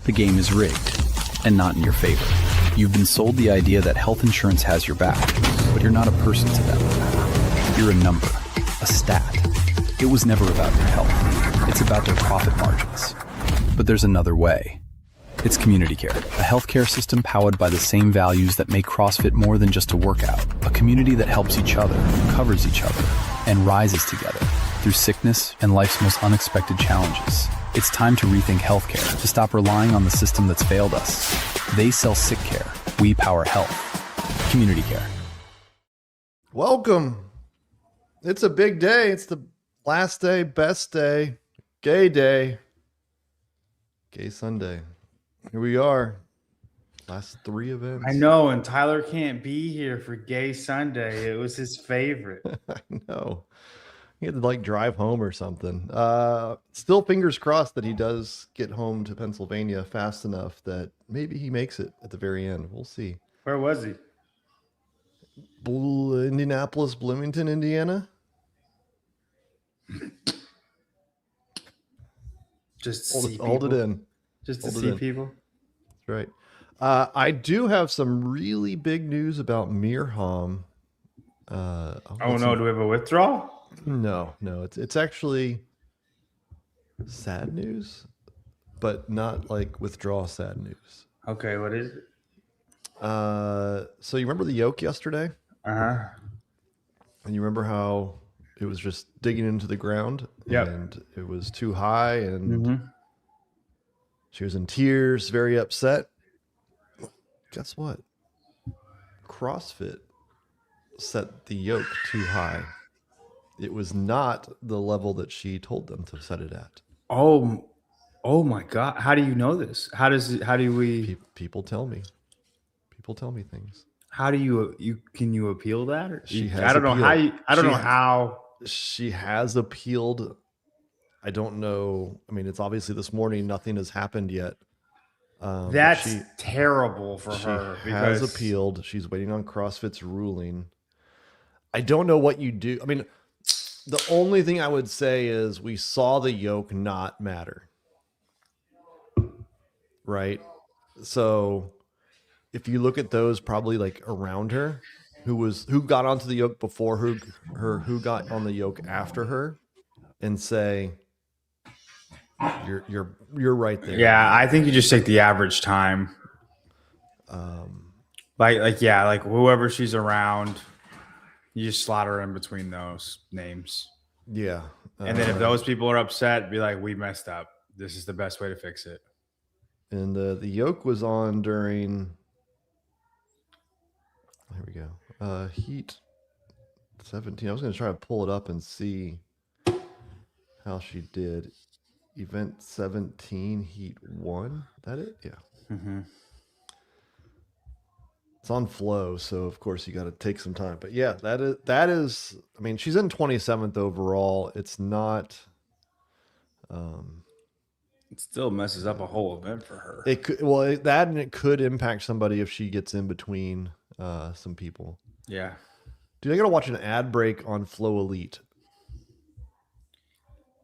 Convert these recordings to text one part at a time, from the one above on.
The game is rigged, and not in your favor. You've been sold the idea that health insurance has your back, but you're not a person to them. You're a number, a stat. It was never about your health. It's about their profit margins. But there's another way. It's community care, a healthcare system powered by the same values that make CrossFit more than just a workout. A community that helps each other, covers each other, and rises together through sickness and life's most unexpected challenges. It's time to rethink healthcare, to stop relying on the system that's failed us. They sell sick care. We power health. Community care. Welcome. It's a big day. It's the last day, best day, gay day, gay Sunday. Here we are. Last 3 events. I know, and Tyler can't be here for Gay Sunday. It was his favorite. I know. He had to drive home or something. Still fingers crossed that he does get home to Pennsylvania fast enough that maybe he makes it at the very end. We'll see. Where was he? Indianapolis, Bloomington, Indiana. Just to see people. Hold it in. Just to see people. That's right. I do have some really big news about Mirham. Oh no, do we have a withdrawal? No, it's actually sad news, but not like withdraw sad news. Okay, what is it? So you remember the yoke yesterday? Uh-huh. And you remember how it was just digging into the ground? Yep. And it was too high and she was in tears, very upset. Guess what? CrossFit set the yoke too high. It was not the level that she told them to set it at. Oh my God! How do you know this? How do we? People tell me. People tell me things. How do you can you appeal that? Or She has I don't know appealed. how. I don't know how. She has appealed. I don't know. I mean, it's obviously this morning. Nothing has happened yet. That's terrible for her. She has appealed. She's waiting on CrossFit's ruling. I don't know what you do. I mean, the only thing I would say is we saw the yoke not matter. Right? So if you look at those probably around her, who got onto the yoke before her, who got on the yoke after her, and say, you're right there. Yeah, I think you just take the average time. Like whoever she's around, you just slot her in between those names. Yeah. And then if those people are upset, be like, we messed up. This is the best way to fix it. And the yoke was on during, here we go, heat 17. I was going to try to pull it up and see how she did. Event 17, heat 1. That it? Yeah. Mm-hmm. It's on flow, so of course you got to take some time. But yeah, that is. I mean, she's in 27th overall. It's not. It still messes up a whole event for her. It could, and it could impact somebody if she gets in between some people. Yeah. Dude, I gotta watch an ad break on Flow Elite.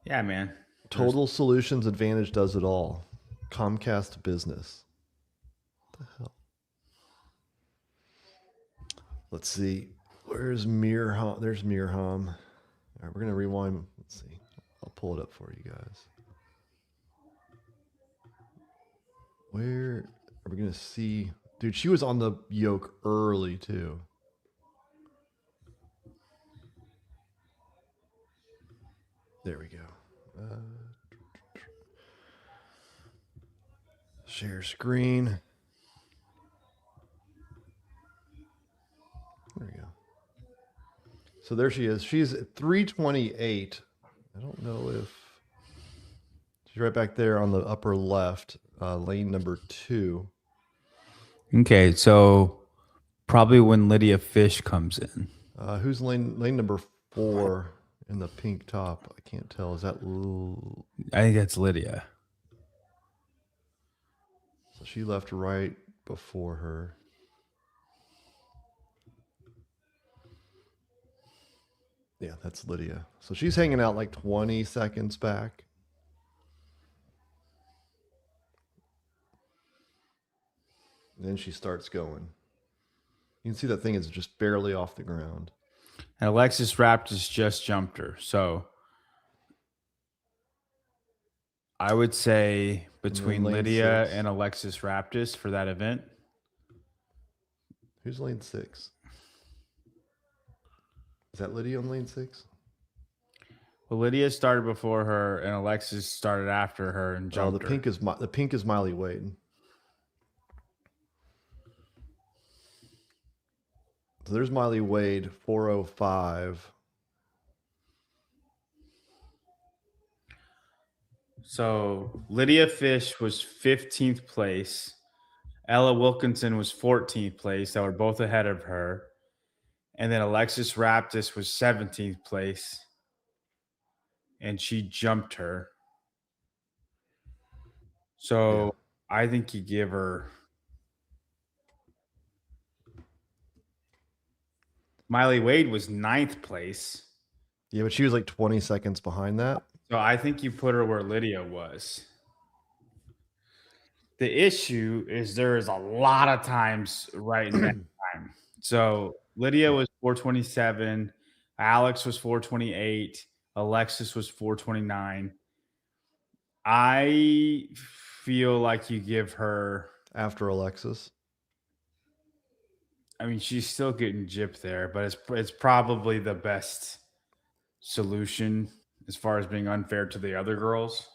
Yeah, man. Total Solutions Advantage does it all. Comcast Business. What the hell? Let's see. Where's Mirham? There's Mirham. All right, we're going to rewind. Let's see. I'll pull it up for you guys. Where are we going to see? Dude, she was on the yoke early, too. There we go. Share screen. There we go. So there she is. She's at 328. I don't know if she's right back there on the upper left, lane number 2. Okay, so probably when Lydia Fish comes in. Who's lane number 4 in the pink top? I can't tell. Is that? I think that's Lydia. So she left right before her. Yeah, that's Lydia. So she's hanging out like 20 seconds back. then she starts going. You can see that thing is just barely off the ground. And Alexis Raptis just jumped her. So I would say between lane Lydia 6. and Alexis Raptis for that event. Who's lane 6? Is that Lydia on lane 6? Well, Lydia started before her, and Alexis started after her and jumped her. The pink is Miley Wade. So there's Miley Wade, 4:05. So Lydia Fish was 15th place. Ella Wilkinson was 14th place. That were both ahead of her. And then Alexis Raptis was 17th place. And she jumped her. So I think you give her Miley Wade was 9th place. Yeah, but she was like 20 seconds behind that. So I think you put her where Lydia was. The issue is there is a lot of times right in that time. So Lydia was 427, Alex was 428, Alexis was 429. I feel like you give her After Alexis. I mean, she's still getting gypped there, but it's probably the best solution as far as being unfair to the other girls.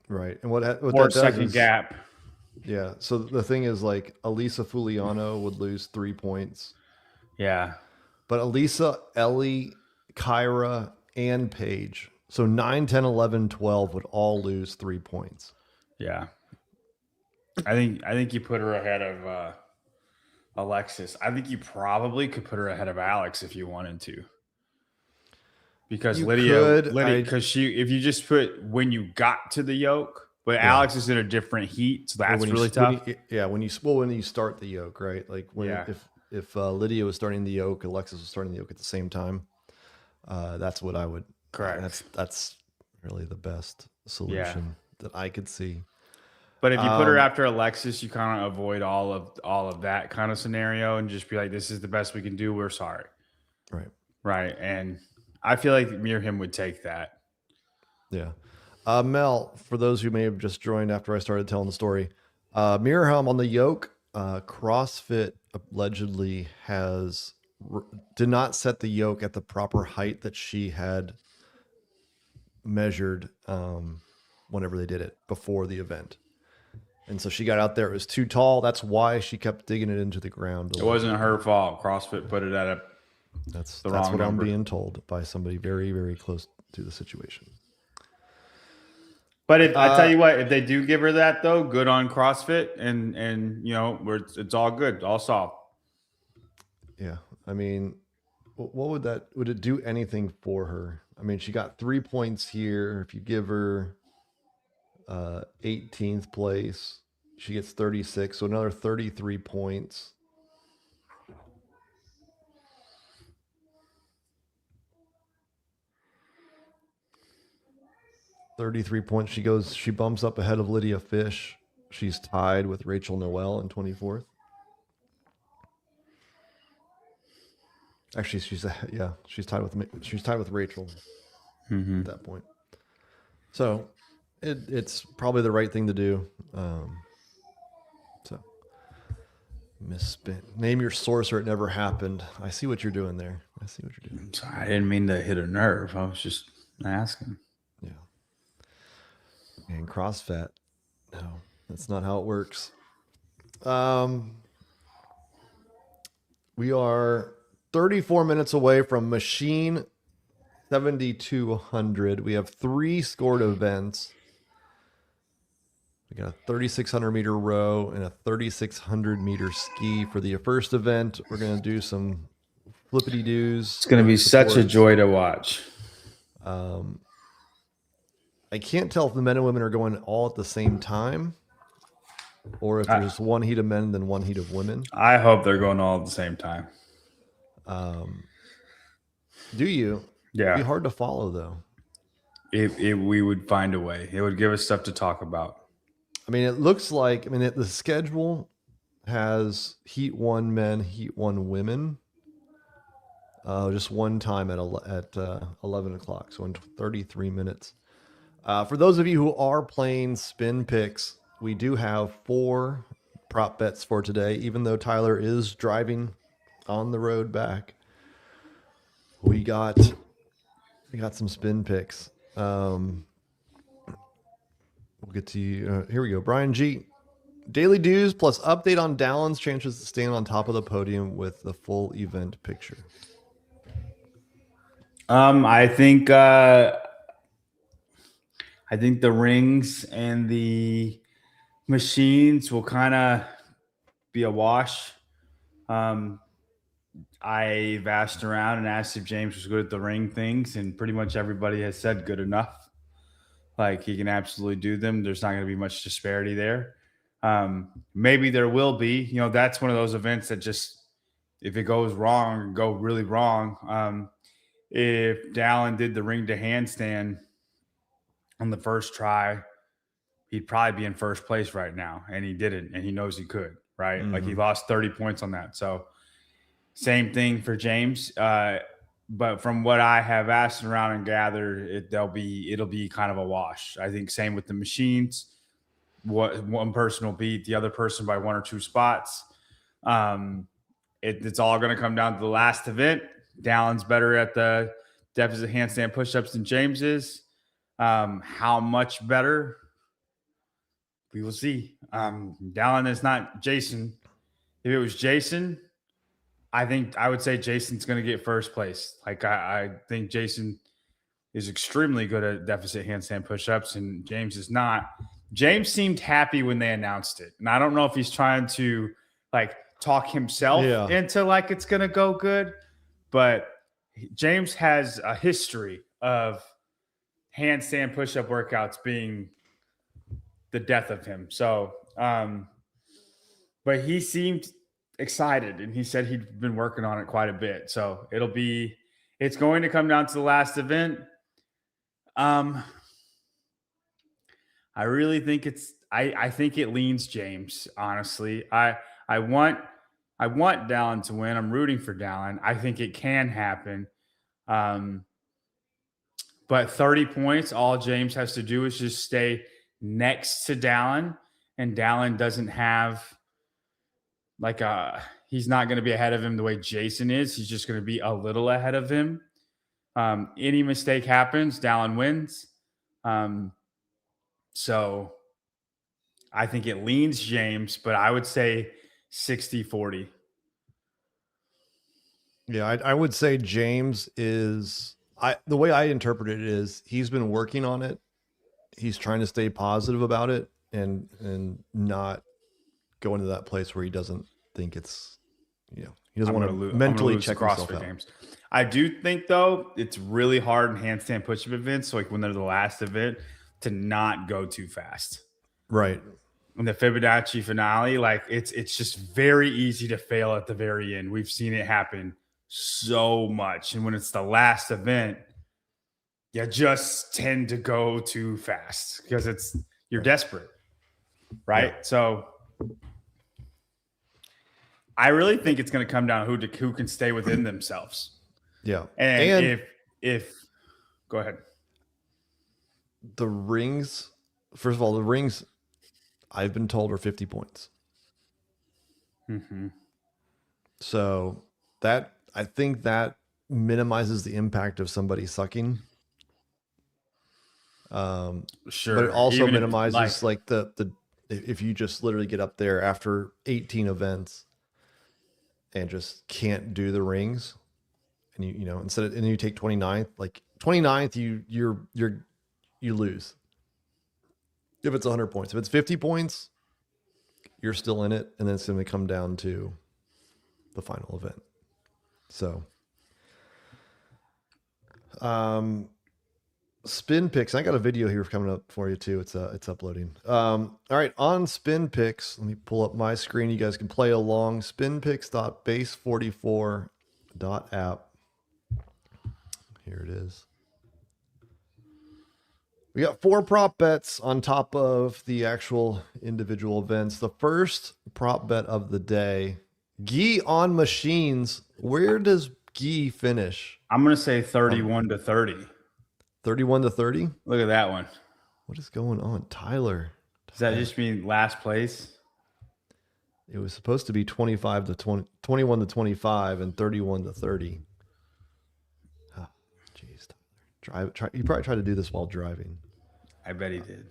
Right. And what Or that does second is, gap. Yeah. So the thing is, like, Elisa Fuliano would lose 3 points. Yeah. But Elisa, Ellie, Kyra, and Paige. So 9, 10, 11, 12 would all lose 3 points. Yeah. I think you put her ahead of Alexis. I think you probably could put her ahead of Alex if you wanted to. Because You Lydia, could. because if you just put when you got to the yoke, but Yeah. Alex is in a different heat, so that's when really you, tough. when you start the yoke, right? Like if Lydia was starting the yoke, Alexis was starting the yoke at the same time. That's what I would. Correct. That's really the best solution that I could see. But if you put her after Alexis, you kind of avoid all of that kind of scenario and just be like, "This is the best we can do. We're sorry." Right. And I feel like Mirham would take that. Yeah. Mel, for those who may have just joined after I started telling the story, Mirham on the yoke, CrossFit allegedly did not set the yoke at the proper height that she had measured whenever they did it before the event. And so she got out there, it was too tall. That's why she kept digging it into the ground. It wasn't her fault. CrossFit put it at that's wrong what number. I'm being told by somebody very, very close to the situation. But if I tell you what, if they do give her that though, good on CrossFit, and you know, it's all good, all solved. Yeah, I mean, what would it do anything for her? I mean, she got 3 points here. If you give her 18th place, she gets 36, so another 33 points. She bumps up ahead of Lydia Fish. She's tied with Rachel Noel in 24th. Actually, she's tied with Rachel at that point. So it's probably the right thing to do. So misspent. Name your source or it never happened. I see what you're doing there. Sorry, I didn't mean to hit a nerve. I was just asking. Yeah. And CrossFit. No, that's not how it works. We are 34 minutes away from Machine 7200. We have 3 scored events. We got a 3,600 meter row and a 3,600 meter ski for the first event. We're going to do some flippity doos. It's going to be such a joy to watch. I can't tell if the men and women are going all at the same time or if there's one heat of men then one heat of women. I hope they're going all at the same time. Do you? Yeah. It'd be hard to follow though. We would find a way. It would give us stuff to talk about. I mean, it looks like, the schedule has Heat 1 men, Heat 1 women. Just one time at 11 o'clock, so in 33 minutes. For those of you who are playing spin picks, we do have 4 prop bets for today, even though Tyler is driving on the road back. We got some spin picks. We'll get to you. Here we go. Brian G. Daily dues plus update on Dallin's chances to stand on top of the podium with the full event picture. I think the rings and the machines will kind of be a wash. I've asked around and asked if James was good at the ring things, and pretty much everybody has said good enough. Like, he can absolutely do them. There's not going to be much disparity there. Maybe there will be. You know, that's one of those events that just, if it goes wrong, go really wrong. If Dallin did the ring to handstand on the first try, he'd probably be in first place right now, and he didn't, and he knows he could, right? Like, he lost 30 points on that. So same thing for James. But from what I have asked around and gathered, it'll be kind of a wash. I think same with the machines. What one person will beat the other person by 1 or 2 spots. It's all going to come down to the last event. Dallin's better at the deficit handstand push-ups than James is. How much better? We will see. Dallin is not Jason. If it was Jason, I would say Jason's going to get first place. Like, I think Jason is extremely good at deficit handstand push-ups, and James is not. James seemed happy when they announced it, and I don't know if he's trying to like talk himself into like it's going to go good, but James has a history of handstand push-up workouts being the death of him. So, but he seemed excited, and he said he'd been working on it quite a bit. So it's going to come down to the last event. I really think I think it leans James, honestly. I want Dallin to win. I'm rooting for Dallin. I think it can happen. But 30 points, all James has to do is just stay next to Dallin, and Dallin doesn't have he's not going to be ahead of him the way Jason is. He's just going to be a little ahead of him. Any mistake happens, Dallin wins. So I think it leans James, but I would say 60-40. Yeah, I would say James is the way I interpret it is he's been working on it. He's trying to stay positive about it and not go into that place where he doesn't think it's, he doesn't want to mentally check himself out. Games. I do think, though, it's really hard in handstand push-up events, so like when they're the last event, to not go too fast. Right. In the Fibonacci finale, like it's just very easy to fail at the very end. We've seen it happen so much. And when it's the last event, you just tend to go too fast because you're desperate. Right. Yeah. So I really think it's going to come down to who can stay within themselves. Yeah. And if go ahead. The rings, first of all, the rings I've been told are 50 points. Mm-hmm. So I think that minimizes the impact of somebody sucking. Sure. But it also minimizes if you just literally get up there after 18 events and just can't do the rings, and and you take 29th, like 29th, you lose. If it's 100 points, if it's 50 points, you're still in it, and then it's going to come down to the final event. So, spin picks. I got a video here coming up for you too. It's uploading. All right, on spin picks. Let me pull up my screen. You guys can play along. Spinpicks.base44.app. Here it is. We got 4 prop bets on top of the actual individual events. The first prop bet of the day, Guy on machines. Where does Guy finish? I'm going to say 31-30. 31-30? Look at that one. What is going on? Tyler. Does that just mean last place? It was supposed to be 21-25 and 31-30. Oh, jeez, Tyler. You probably tried to do this while driving. I bet he did.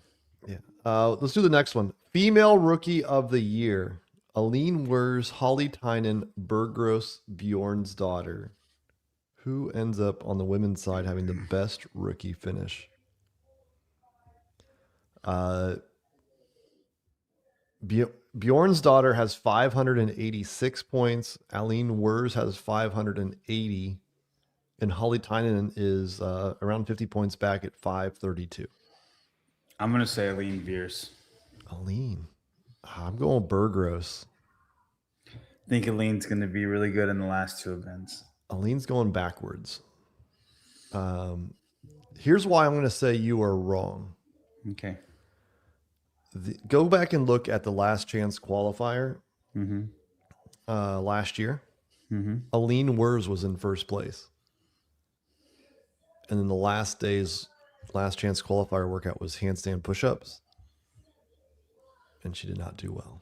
Yeah. Let's do the next one. Female Rookie of the Year. Aline Wers, Holly Tynan, Bergros, Bjorn's daughter. Who ends up on the women's side having the best rookie finish? Bjorn's daughter has 586 points. Aline Wers has 580. And Holly Tynan is around 50 points back at 532. I'm going to say Aline Veers. Aline. I'm going Bergros. I think Aline's going to be really good in the last 2 events. Aline's going backwards. Here's why I'm going to say you are wrong. Okay. Go back and look at the last chance qualifier last year. Aline Wers was in first place. And then the last day's last chance qualifier workout was handstand push-ups. And she did not do well.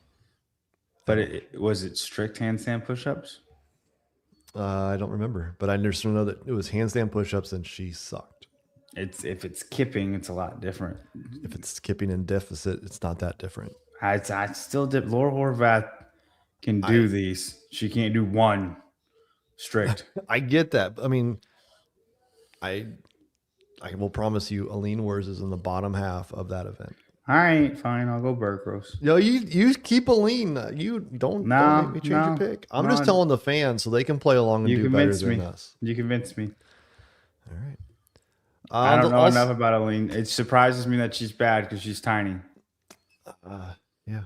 But was it strict handstand push-ups? I don't remember, but I just know that it was handstand push-ups and she sucked. If it's kipping, it's a lot different. If it's skipping in deficit, it's not that different. I still did. Laura Horvath can do these. She can't do one strict. I get that. I mean, I will promise you, Aline Wers is in the bottom half of that event. All right, fine. I'll go Bergros. No, you keep Aline. You don't make me change your pick. I'm just telling the fans so they can play along and do better than us. You convinced me. All right. I don't know enough about Aline. It surprises me that she's bad because she's tiny. Yeah,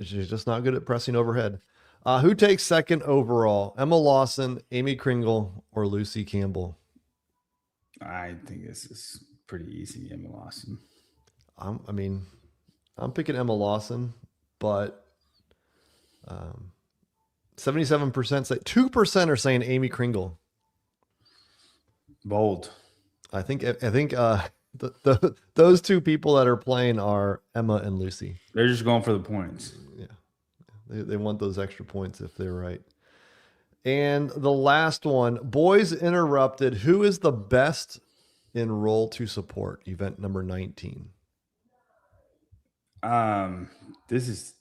she's just not good at pressing overhead. Who takes second overall? Emma Lawson, Amy Kringle, or Lucy Campbell? I think this is pretty easy, Emma Lawson. I'm picking Emma Lawson, but 77% say 2% are saying Amy Kringle. Bold. I think those 2 people that are playing are Emma and Lucy. They're just going for the points. Yeah, they want those extra points if they're right. And the last one, Boys Interrupted. Who is the best in Roll to Support? Event number 19. This is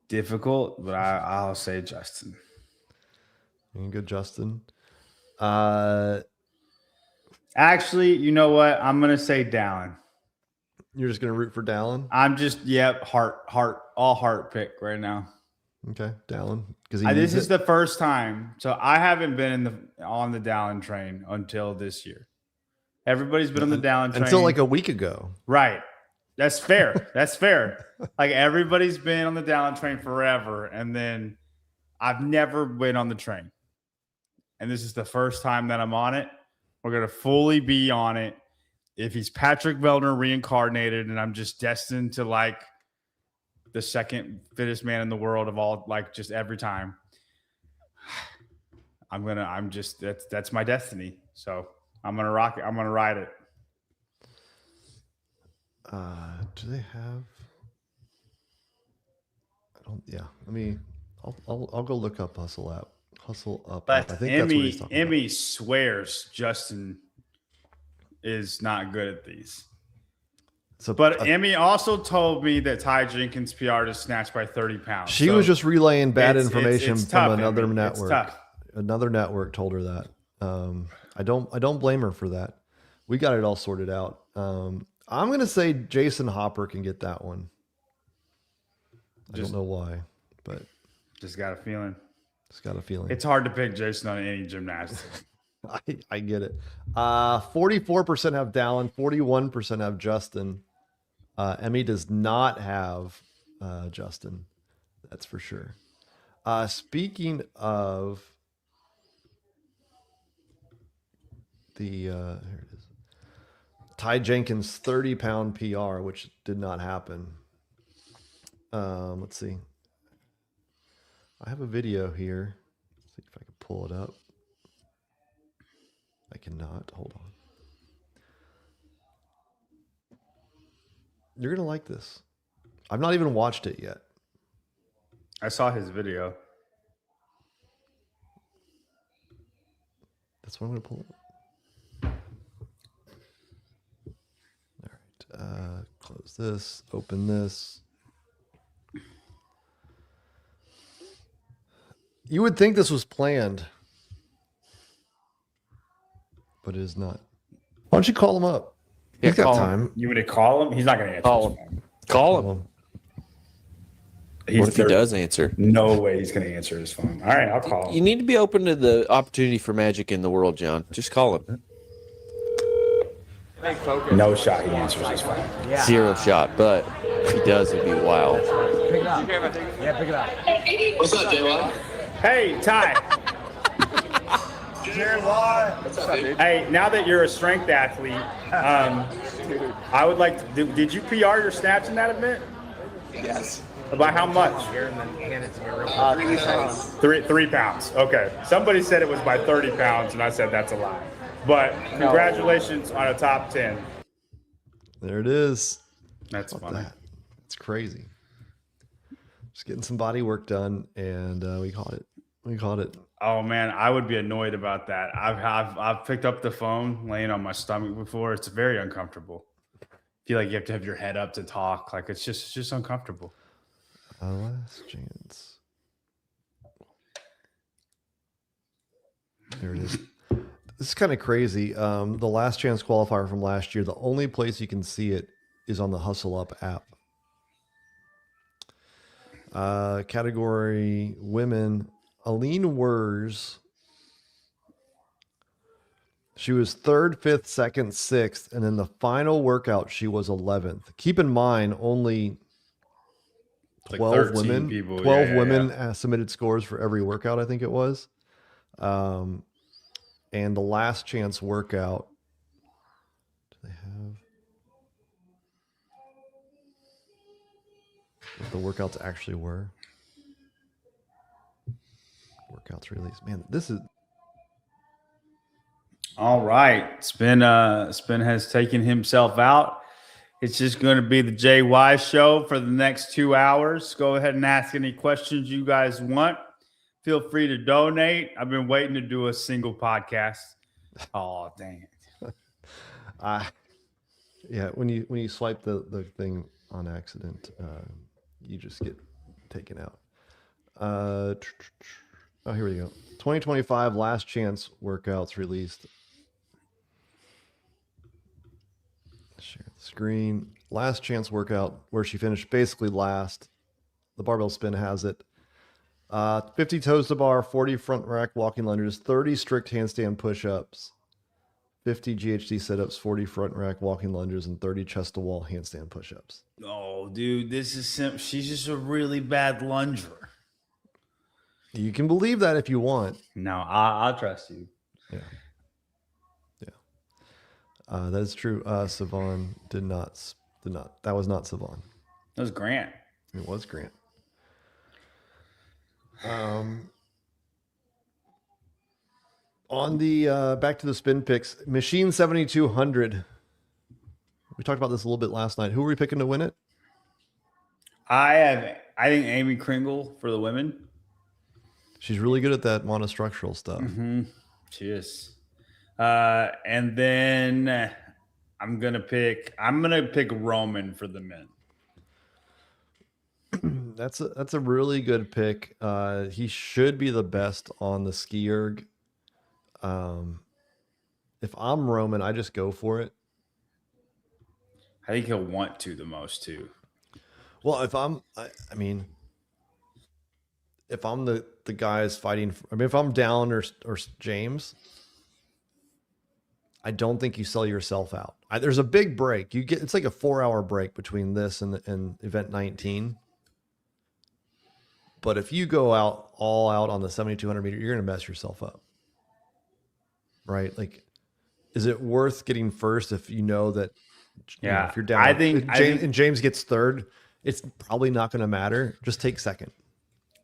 difficult, but I'll say Justin. You can go Justin. Actually, you know what? I'm gonna say Dallin. You're just gonna root for Dallin? I'm just all heart pick right now. Okay, Dallin. Because this is the first time, so I haven't been on the Dallin train until this year. Everybody's been on the Dallin train until like a week ago. Right. That's fair. That's fair. Like everybody's been on the Dallin train forever, and then I've never been on the train. And this is the first time that I'm on it. We're gonna fully be on it. If he's Patrick Vellner reincarnated, and I'm just destined to like the second fittest man in the world of all, like just every time. That's my destiny. So I'm gonna rock it. I'm gonna ride it. Do they have? I don't. Yeah. I'll go look up Hustle Up. But I think that's what he's talking about. Emmy swears Justin is not good at these. But Emmy also told me that Ty Jenkins' PR just snatched by 30 pounds. She was just relaying bad information it's from tough, another Emmy. network. It's tough. Another network told her that. I don't blame her for that. We got it all sorted out. I'm going to say Jason Hopper can get that one. I don't know why, but just got a feeling. It's hard to pick Jason on any gymnastics. I get it. 44% have Dallin, 41% have Justin. Emmy does not have Justin. That's for sure. Speaking of the here it is. Ty Jenkins 30-pound PR, which did not happen. Let's see. I have a video here. See if I can pull it up. I cannot. Hold on. You're going to like this. I've not even watched it yet. I saw his video. That's what I'm going to pull up. All right. Close this. Open this. You would think this was planned, but it is not. Why don't you call him up? Yeah, He's got call him. time. You want to call him? He's not going to answer. Call his him. phone. Call Call him. him. What if he does answer? No way he's going to answer his phone. All right, I'll call You him. need to be open to the opportunity for magic in the world, John. Just call him. No shot he answers his phone. Zero shot, but if he does, it'd be wild. Pick it up. Yeah, pick it up. What's up, JY? Hey, Ty. What's up, dude? Hey, now that you're a strength athlete, I would like to. Did you PR your snaps in that event? Yes. By how much? Hand it to me real quick. 3 pounds. Okay. Somebody said it was by 30 pounds, and I said that's a lie. But congratulations on a top 10. There it is. That's How about funny. that? It's crazy. Just getting some body work done, and we caught it. We caught it. Oh man, I would be annoyed about that. I've picked up the phone laying on my stomach before. It's very uncomfortable. I feel like you have to have your head up to talk. Like it's just uncomfortable. Last chance. There it is. This is kind of crazy. The last chance qualifier from last year, the only place you can see it is on the Hustle Up app. Category women, Aline Wers. She was 3rd, 5th, 2nd, 6th, and in the final workout, she was 11th. Keep in mind, only Like 12 13 women. people. 12 Yeah. women submitted scores for every workout, I think it was. And the last chance workout. Do they have what the workouts actually were? Workouts released. Man, this is All right. Spin has taken himself out. It's just going to be the JY show for the next 2 hours. Go ahead and ask any questions you guys want. Feel free to donate. I've been waiting to do a single podcast. Oh, dang it. yeah, when you swipe the thing on accident, you just get taken out. Oh, here we go. 2025 last chance workouts released. Share the screen. Last chance workout where she finished basically last. The barbell spin has it. 50 toes to bar, 40 front rack walking lunges, 30 strict handstand push-ups, 50 GHD sit-ups, 40 front rack walking lunges, and 30 chest to wall handstand push-ups. Oh, dude, this is simple. She's just a really bad lunger. You can believe that if you want. No, I'll trust you. Yeah. That is true. Savon did not. That was not Savon. That was Grant. It was Grant. On the back to the spin picks, Machine 7200. We talked about this a little bit last night. Who are we picking to win it? I think Amy Kringle for the women. She's really good at that monostructural stuff. Mm-hmm. She is. And then I'm gonna pick Roman for the men. That's a really good pick. He should be the best on the ski erg. If I'm Roman, I just go for it. I think he'll want to the most too. Well, if I'm the guys fighting, if I'm Down or James, I don't think you sell yourself out. There's a big break. It's like a 4-hour break between this and event 19. But if you go all out on the 7,200 meter, you're going to mess yourself up. Right? Like is it worth getting first if you know that? If you're down, I think James gets third, it's probably not going to matter. Just take second.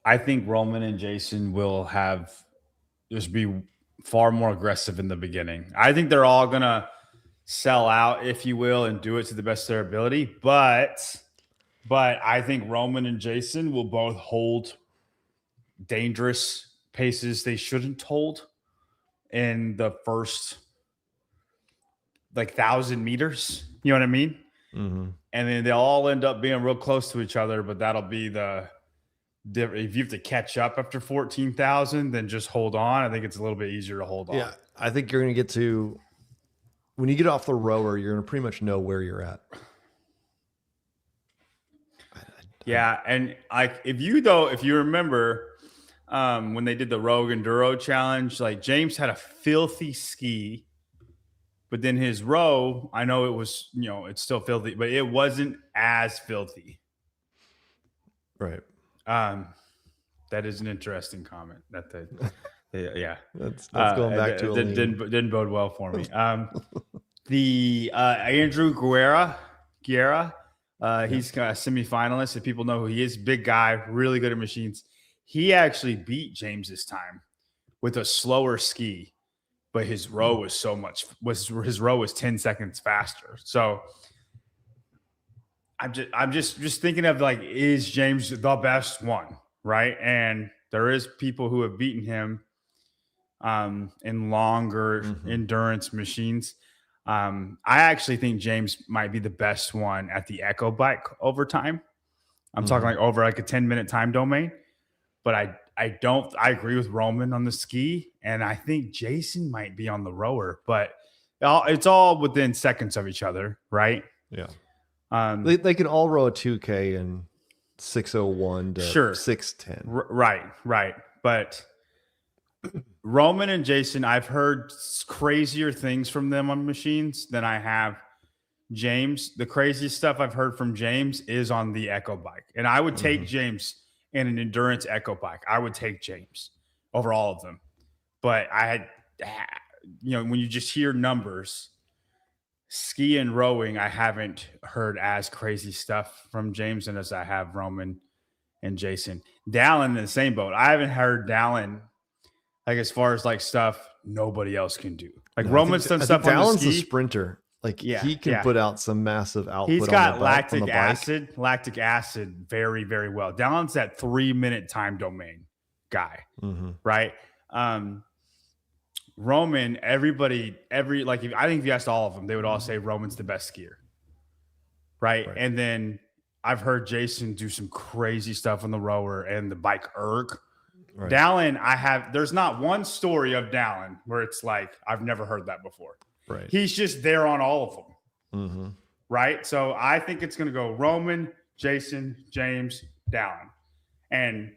I think Roman and Jason will just be far more aggressive in the beginning. I think they're all gonna sell out, if you will, and do it to the best of their ability. But I think Roman and Jason will both hold dangerous paces they shouldn't hold in the first 1,000 meters. You know what I mean? Mm-hmm. And then they'll all end up being real close to each other, but that'll be if you have to catch up after 14,000, then just hold on. I think it's a little bit easier to hold on. Yeah, I think you're going to get to, when you get off the rower, you're going to pretty much know where you're at. Yeah, and if you remember when they did the Rogue Enduro Challenge, like James had a filthy ski, but then his row, I know it was, it's still filthy, but it wasn't as filthy. Right. That is an interesting comment. Yeah, that's going back to it didn't bode well for me. The Andrew Guerra, he's a semifinalist. If people know who he is, big guy, really good at machines. He actually beat James this time with a slower ski, but his row was 10 seconds faster. So I'm just thinking of is James the best one, right? And there is people who have beaten him in longer endurance machines. I actually think James might be the best one at the Echo Bike over time. I'm talking over a 10-minute time domain. But I agree with Roman on the ski, and I think Jason might be on the rower, but it's all within seconds of each other, right? Yeah. They can all row a 2K in 6:01 to 6:10. Right. But Roman and Jason, I've heard crazier things from them on machines than I have James. The craziest stuff I've heard from James is on the Echo Bike, and I would take James in an endurance Echo Bike. I would take James over all of them. But when you just hear numbers, ski and rowing, I haven't heard as crazy stuff from James and as I have Roman and Jason. Dallin in the same boat. I haven't heard Dallin as far as stuff nobody else can do. Roman's done stuff on the ski. Dallin's a sprinter. He can put out some massive output. He's got lactic acid very, very well. Dallin's that 3-minute time domain guy, right? Roman, I think if you asked all of them, they would all say Roman's the best skier, right? And then I've heard Jason do some crazy stuff on the rower and the bike erg. Right. Dallin, there's not one story of Dallin where it's I've never heard that before. Right. He's just there on all of them. Right. So I think it's going to go Roman, Jason, James, Dallin. And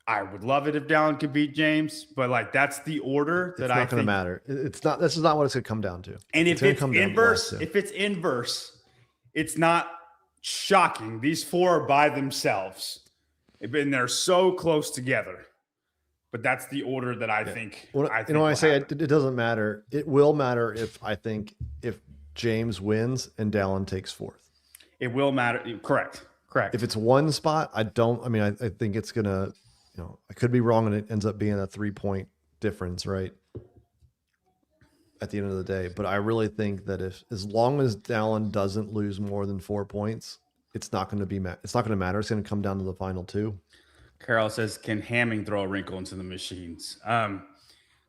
I would love it if Dallin could beat James, but that's the order that I think. It's not going to matter. It's not, this is not what it's going to come down to. And if it's inverse, it's not shocking. These four are by themselves. And they're so close together. But that's the order that I think. When I say it doesn't matter, it will matter if James wins and Dallin takes fourth. It will matter. Correct. If it's one spot, I think it's gonna. I could be wrong, and it ends up being a 3-point difference, right? At the end of the day, but I really think that as long as Dallin doesn't lose more than 4 points, it's not going to matter. It's going to come down to the final two. Carol says, can Hamming throw a wrinkle into the machines?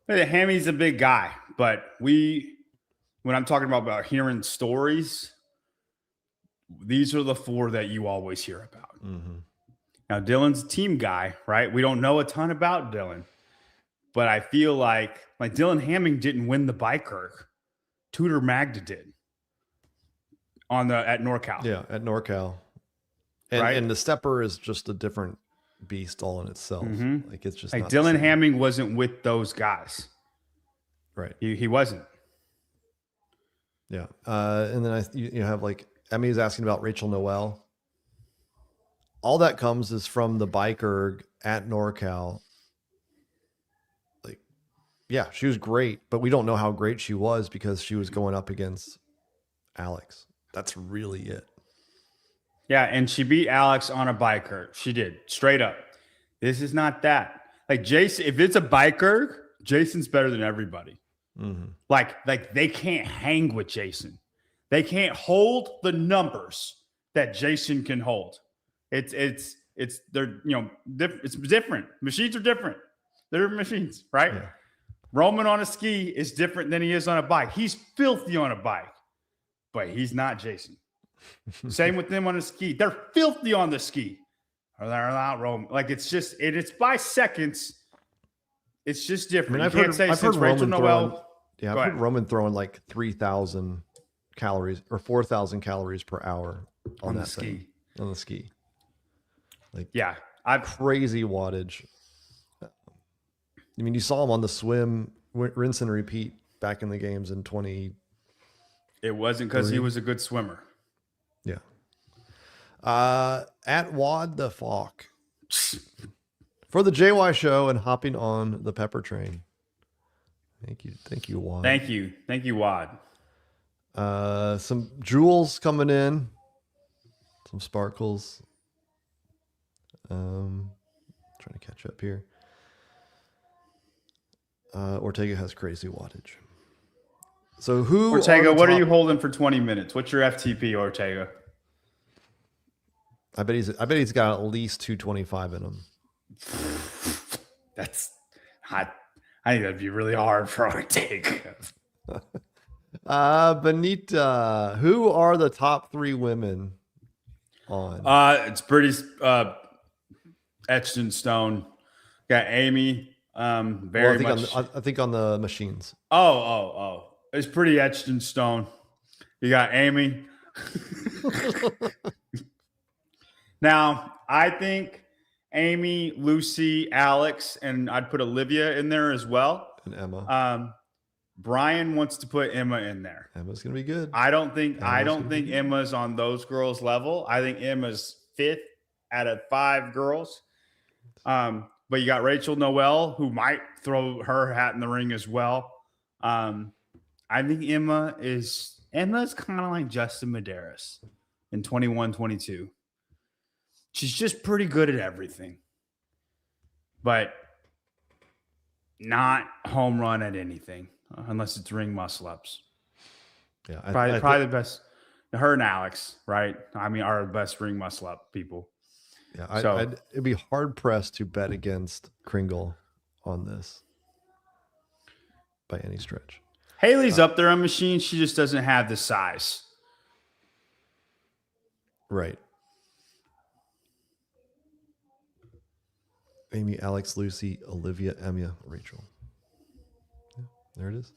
Hammy's a big guy, but when I'm talking about hearing stories, these are the four that you always hear about. Now, Dylan's a team guy, right? We don't know a ton about Dylan, but I feel like Dylan Hamming didn't win the bike erg. Tudor Magda did at NorCal. Yeah, at NorCal. And the stepper is just a different beast all in itself. It's just not Dylan Hamming wasn't with those guys, right? He wasn't. Yeah, and then you have Emmy's asking about Rachel Noel. All that comes is from the bike erg at NorCal. Yeah, she was great, but we don't know how great she was because she was going up against Alex. That's really it. Yeah, and she beat Alex on a biker. She did, straight up. This is not that. Like Jason, if it's a biker, Jason's better than everybody. Mm-hmm. Like they can't hang with Jason. They can't hold the numbers that Jason can hold. It's they're it's different. Machines are different. They're machines, right? Yeah. Roman on a ski is different than he is on a bike. He's filthy on a bike, but he's not Jason. Same with them on a ski. They're filthy on the ski. Or they're not Roman. Like it's by seconds. It's just different. I've I've heard Rachel Noel. Yeah, I've heard Roman throwing like 3,000 calories or 4,000 calories per hour on that thing. On the ski. Like, yeah, crazy wattage. I mean, you saw him on the swim, rinse and repeat back in the games in 20. It wasn't because he was a good swimmer. Yeah. At Wad the Falk for the JY show and hopping on the pepper train. Thank you, Wad. Thank you, Wad. Some jewels coming in, some sparkles. Trying to catch up here. Ortega has crazy wattage. So Ortega, what are you holding for 20 minutes? What's your FTP, Ortega? I bet he's got at least 225 in him. That's hot. I think that'd be really hard for Ortega. Benita, who are the top 3 women on? It's pretty etched in stone. Got Amy. Very much. I think on the machines. Oh. It's pretty etched in stone. You got Amy. Now, I think Amy, Lucy, Alex, and I'd put Olivia in there as well. And Emma. Brian wants to put Emma in there. Emma's gonna be good. I don't think Emma's on those girls' level. I think Emma's 5th out of 5 girls. But you got Rachel Noel, who might throw her hat in the ring as well. I think Emma's kind of like Justin Medeiros in 21-22. She's just pretty good at everything, but not home run at anything unless it's ring muscle ups. Yeah, probably the best. Her and Alex, right? I mean, are the best ring muscle up people. Yeah, it'd be hard pressed to bet against Kringle on this by any stretch. Haley's up there on machine. She just doesn't have the size. Right. Amy, Alex, Lucy, Olivia, Emma, Rachel. Yeah, there it is.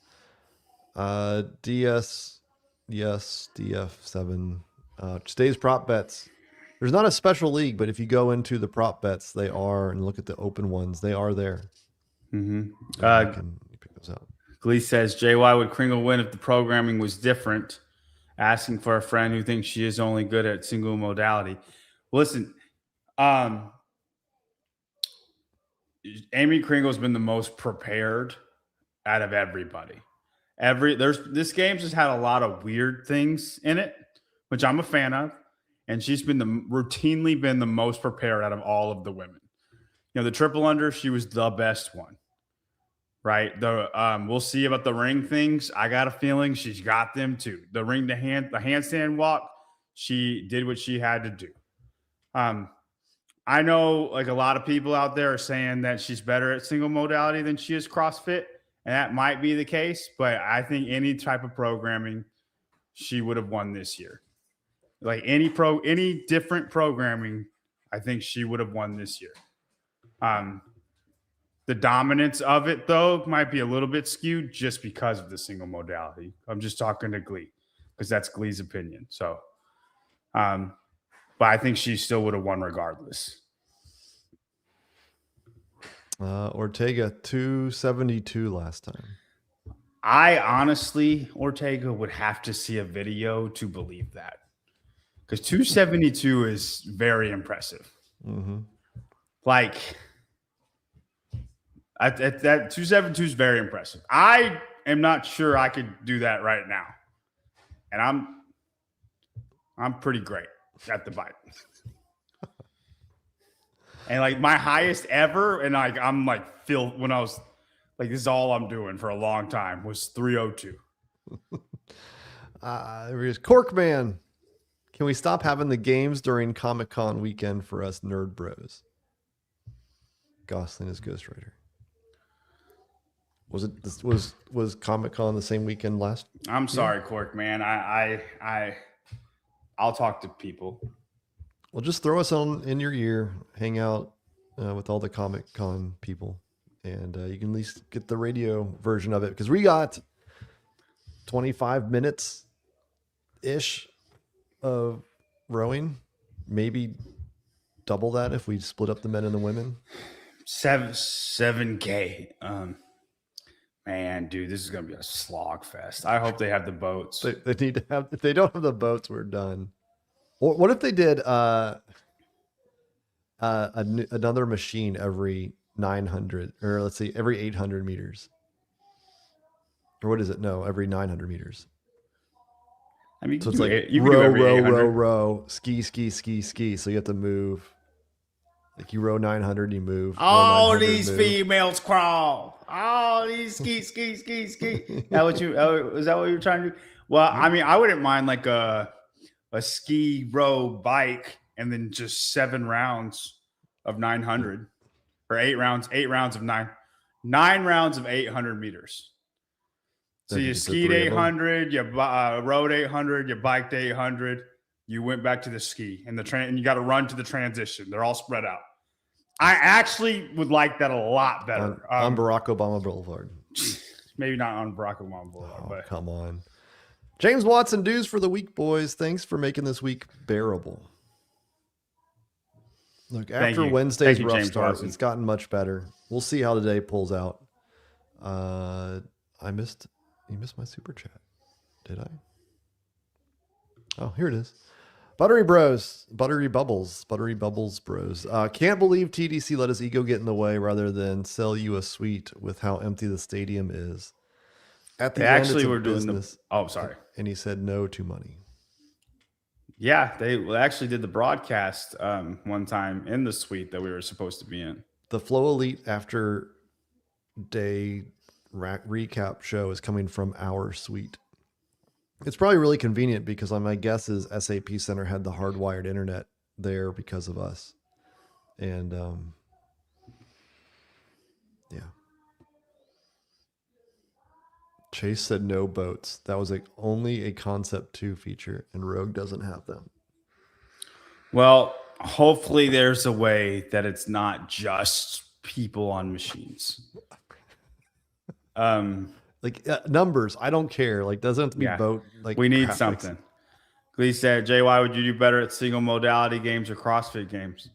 DS, yes, DF7. Today's prop bets. There's not a special league, but if you go into the prop bets, they are, and look at the open ones, they are there. Mm-hmm. You can pick those out. Glee says, JY, would Kringle win if the programming was different? Asking for a friend who thinks she is only good at single modality. Listen, Amy Kringle's been the most prepared out of everybody. This game's just had a lot of weird things in it, which I'm a fan of, and she's been routinely been the most prepared out of all of the women. The triple under, she was the best one, right? We'll see about the ring things. I got a feeling she's got them too. The handstand walk, she did what she had to do. I know like a lot of people out there are saying that she's better at single modality than she is CrossFit, and that might be the case, but I think any type of programming, she would have won this year. Like any different programming, I think she would have won this year. The dominance of it, though, might be a little bit skewed just because of the single modality. I'm just talking to Glee because that's Glee's opinion. So, but I think she still would have won regardless. Ortega 272 last time. I honestly, Ortega, would have to see a video to believe that, because 272 is very impressive. Mm-hmm. Like, That 272 is very impressive. I am not sure I could do that right now, and I'm pretty great at the bike. And like my highest ever, and like I'm like when I was like, this is all I'm doing for a long time, was 302. Here's Corkman. Can we stop having the games during Comic-Con weekend for us nerd bros? Gosling is Ghost Rider. Was Comic-Con the same weekend last? I'm sorry, Cork, man. I'll talk to people. Well, just throw us in your ear, hang out with all the Comic-Con people, and you can at least get the radio version of it, because we got 25 minutes ish of rowing, maybe double that if we split up the men and the women. 7K. Man, dude, this is gonna be a slog fest. I hope they have the boats. They need to have. If they don't have the boats, we're done. What if they did another machine every 900, or let's see, every 800 meters? Or what is it? No, every 900 meters. I mean, so it's like you can do every 800. row, ski. So you have to move. Like you row 900, you move. All these females crawl. All these ski. Is that what you were trying to do? Well, I mean, I wouldn't mind like a ski row bike and then just 7 rounds of 900, or 8 rounds of 9 rounds of 800 meters. So you skied 800, you rode 800, you biked 800, you went back to the ski and and you got to run to the transition. They're all spread out. I actually would like that a lot better. On Barack Obama Boulevard. Maybe not on Barack Obama Boulevard, but come on. James Watson, dues for the week, boys. Thanks for making this week bearable. Look, after Wednesday's rough start, it's gotten much better. We'll see how today pulls out. You missed my super chat. Did I? Oh, here it is. Buttery Bros. Buttery Bubbles Bros. Can't believe TDC let his ego get in the way rather than sell you a suite with how empty the stadium is. At the end, actually were doing business, sorry. And he said no to money. Yeah, they actually did the broadcast one time in the suite that we were supposed to be in. The Flow Elite after day recap show is coming from our suite. It's probably really convenient because my guess is SAP Center had the hardwired internet there because of us. And yeah. Chase said no boats. That was only a Concept 2 feature, and Rogue doesn't have them. Well, hopefully there's a way that it's not just people on machines. Numbers, I don't care. Like, doesn't have to be boat. Like, we need graphics. something. Glee said, JY, would you do better at single modality games or CrossFit games?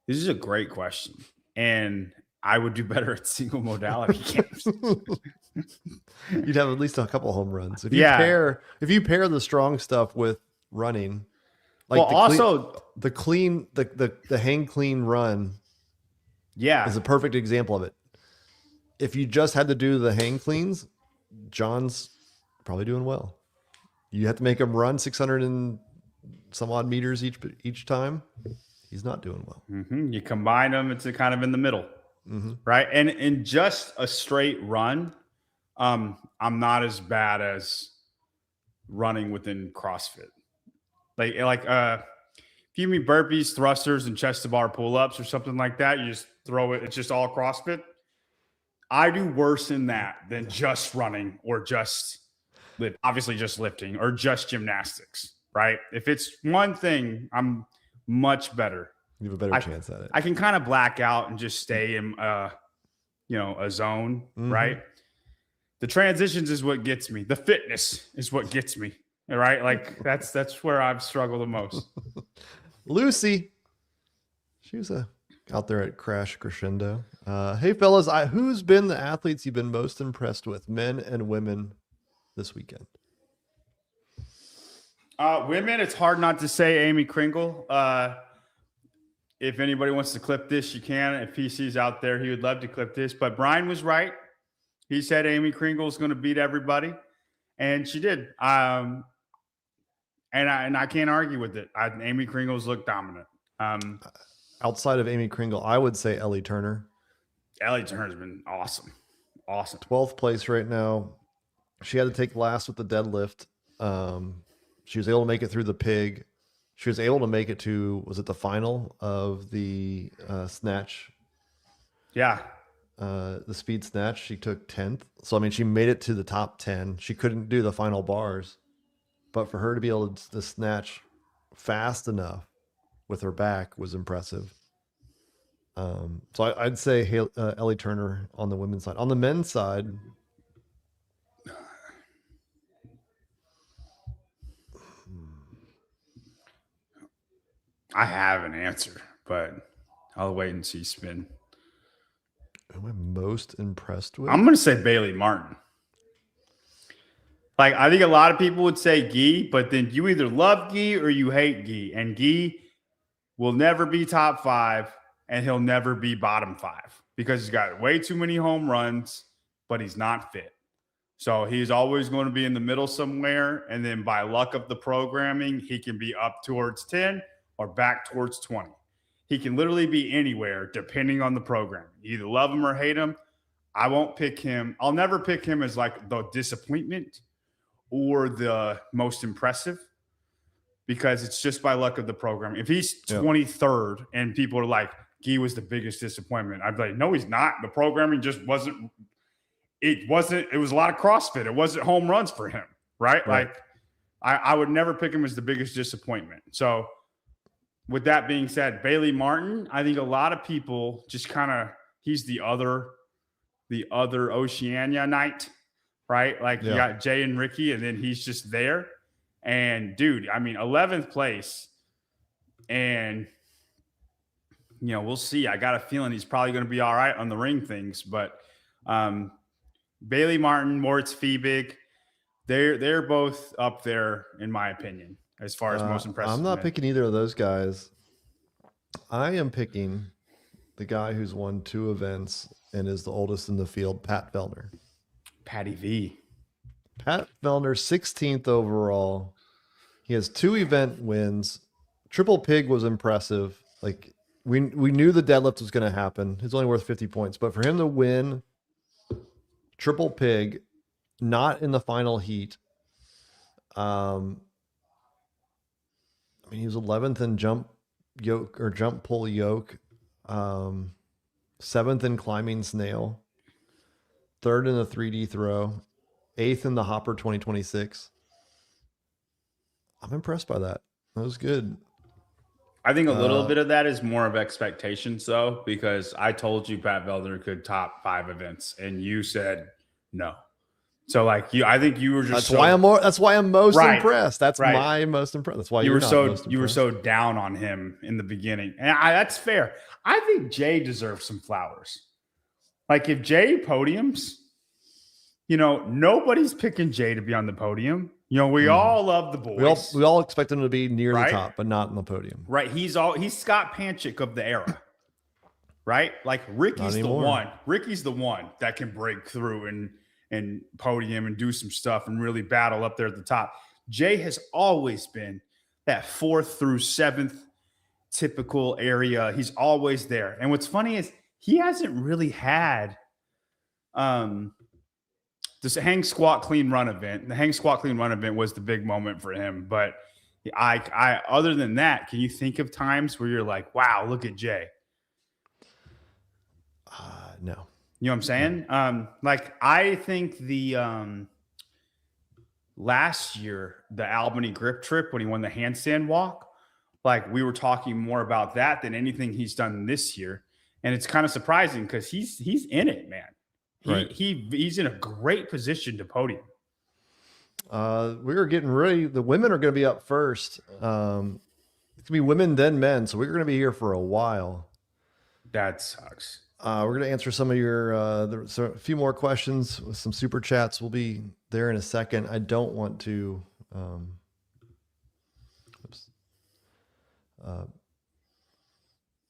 This is a great question. And I would do better at single modality games. You'd have at least a couple home runs. If you pair the strong stuff with running, like the hang clean run, is a perfect example of it. If you just had to do the hang cleans, John's probably doing well. You have to make him run 600 and some odd meters each time. He's not doing well. Mm-hmm. You combine them, it's kind of in the middle, right? And in just a straight run, I'm not as bad as running within CrossFit. Like if you mean burpees, thrusters, and chest to bar pull-ups or something like that, you just throw it. It's just all CrossFit. I do worse in that than just running or just lifting or just gymnastics, right? If it's one thing, I'm much better. You have a better chance at it. I can kind of black out and just stay in, a zone, right? The transitions is what gets me. The fitness is what gets me, right? Like that's where I've struggled the most. Lucy, she was out there at Crash Crescendo. Hey fellas, who's been the athletes you've been most impressed with, men and women, this weekend? Women, it's hard not to say Amy Kringle. If anybody wants to clip this, you can. If PC's out there, he would love to clip this. But Brian was right. He said Amy Kringle is going to beat everybody, and she did. And I can't argue with it. Amy Kringle's looked dominant. Outside of Amy Kringle, I would say Ellie Turner. Ellie Turner's been awesome. 12th place right now. She had to take last with the deadlift. She was able to make it through the pig. She was able to make it to, was it the final of the snatch? Yeah. The speed snatch. She took 10th. So, I mean, she made it to the top 10. She couldn't do the final bars. But for her to be able to snatch fast enough with her back was impressive. So I'd say Ellie Turner on the women's side. On the men's side, I have an answer, but I'll wait and see spin. who am I most impressed with? I'm going to say Bailey Martin. Like, I think a lot of people would say Guy, but then you either love Guy or you hate Guy. And Guy will never be top 5, and he'll never be bottom 5 because he's got way too many home runs, but he's not fit. So he's always going to be in the middle somewhere. And then by luck of the programming, he can be up towards 10 or back towards 20. He can literally be anywhere depending on the programming. You either love him or hate him. I won't pick him. I'll never pick him as like the disappointment or the most impressive because it's just by luck of the program. If he's 23rd and people are like, Guy was the biggest disappointment, I'd be like, no, he's not. The programming just wasn't. It was a lot of CrossFit. It wasn't home runs for him, right? Like I would never pick him as the biggest disappointment. So with that being said, Bailey Martin, I think a lot of people just kind of, he's the other Oceania night, right? Like you got Jay and Ricky, and then he's just there. And dude, I mean, 11th place, and you know, we'll see. I got a feeling he's probably going to be all right on the ring things, but Bailey Martin, Moritz Fiebig, they're both up there in my opinion as far as most impressive. I'm not picking either of those guys. I am picking the guy who's won 2 events and is the oldest in the field, Pat Vellner. Patty V. Pat Vellner, 16th overall. He has 2 event wins. Triple Pig was impressive. Like we knew the deadlift was going to happen. It's only worth 50 points, but for him to win Triple Pig, not in the final heat. I mean, he was 11th in jump yoke or jump pull yoke, 7th in climbing snail, 3rd in the 3D throw, 8th in the hopper 2026. I'm impressed by that. That was good. I think a little bit of that is more of expectations, though, because I told you Pat Vellner could top 5 events, and you said no. So, like I think you were just That's why I'm most impressed. That's my most impressed. That's why you were so down on him in the beginning, and that's fair. I think Jay deserves some flowers. Like if Jay podiums, you know, nobody's picking Jay to be on the podium. You know, we all love the boys. We all expect him to be near the top, but not in the podium. Right. He's Scott Panchik of the era. Right? Like Ricky's the one. Ricky's the one that can break through and podium and do some stuff and really battle up there at the top. Jay has always been that 4th through 7th typical area. He's always there. And what's funny is he hasn't really had this hang squat clean run event. The hang squat clean run event was the big moment for him. But I other than that, can you think of times where you're like, wow, look at Jay? No. You know what I'm saying? No. Like I think the last year, the Albany grip trip when he won the handstand walk, like we were talking more about that than anything he's done this year. And it's kind of surprising because he's in it, man. He's in a great position to podium. We're getting ready. The women are going to be up first. It's going to be women, then men. So we're going to be here for a while. That sucks. We're going to answer some of your, there's a few more questions with some super chats. We'll be there in a second. I don't want to,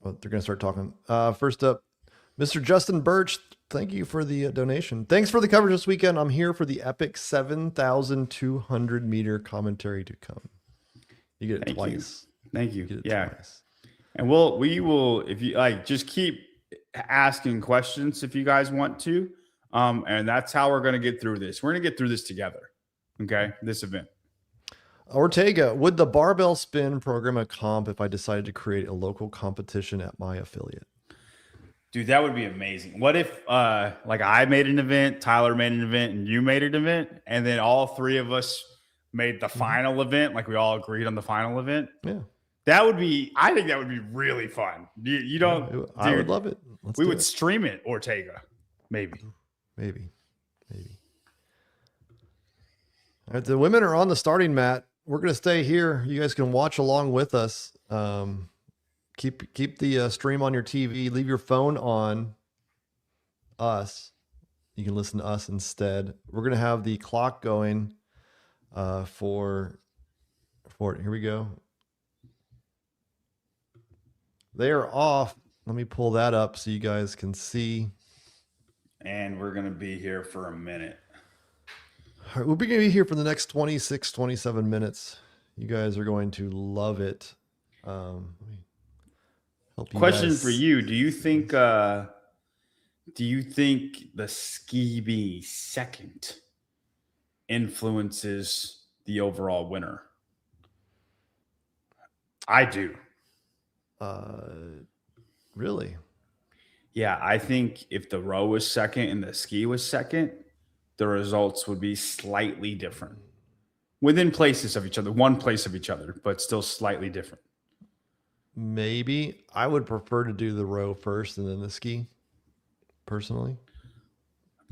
Well, they're going to start talking. First up, Mr. Justin Birch. Thank you for the donation. Thanks for the coverage this weekend. I'm here for the epic 7,200 meter commentary to come. You get it twice. Thank you. You get it twice. And we will, if you like, just keep asking questions if you guys want to. And that's how we're going to get through this. We're going to get through this together. Okay. This event. Ortega, would the barbell spin program a comp if I decided to create a local competition at my affiliate? Dude, that would be amazing. What if like I made an event, Tyler made an event, and you made an event, and then all three of us made the final event, like we all agreed on the final event? Yeah. That would be, I think that would be really fun. You don't, dude, I would love it. We would stream it, Ortega. Maybe. All right, the women are on the starting mat. We're going to stay here. You guys can watch along with us. Keep the stream on your TV. Leave your phone on us. You can listen to us instead. We're going to have the clock going for it. Here we go. They are off. Let me pull that up so you guys can see. And we're going to be here for a minute. All right, we'll be going to be here for the next 26, 27 minutes. You guys are going to love it. Let me help you Question guys. for you. Do you think the ski being second influences the overall winner? I do. Really? Yeah, I think if the row was second and the ski was second, the results would be slightly different. Within places of each other, one place of each other, but still slightly different. Maybe. I would prefer to do the row first and then the ski, personally.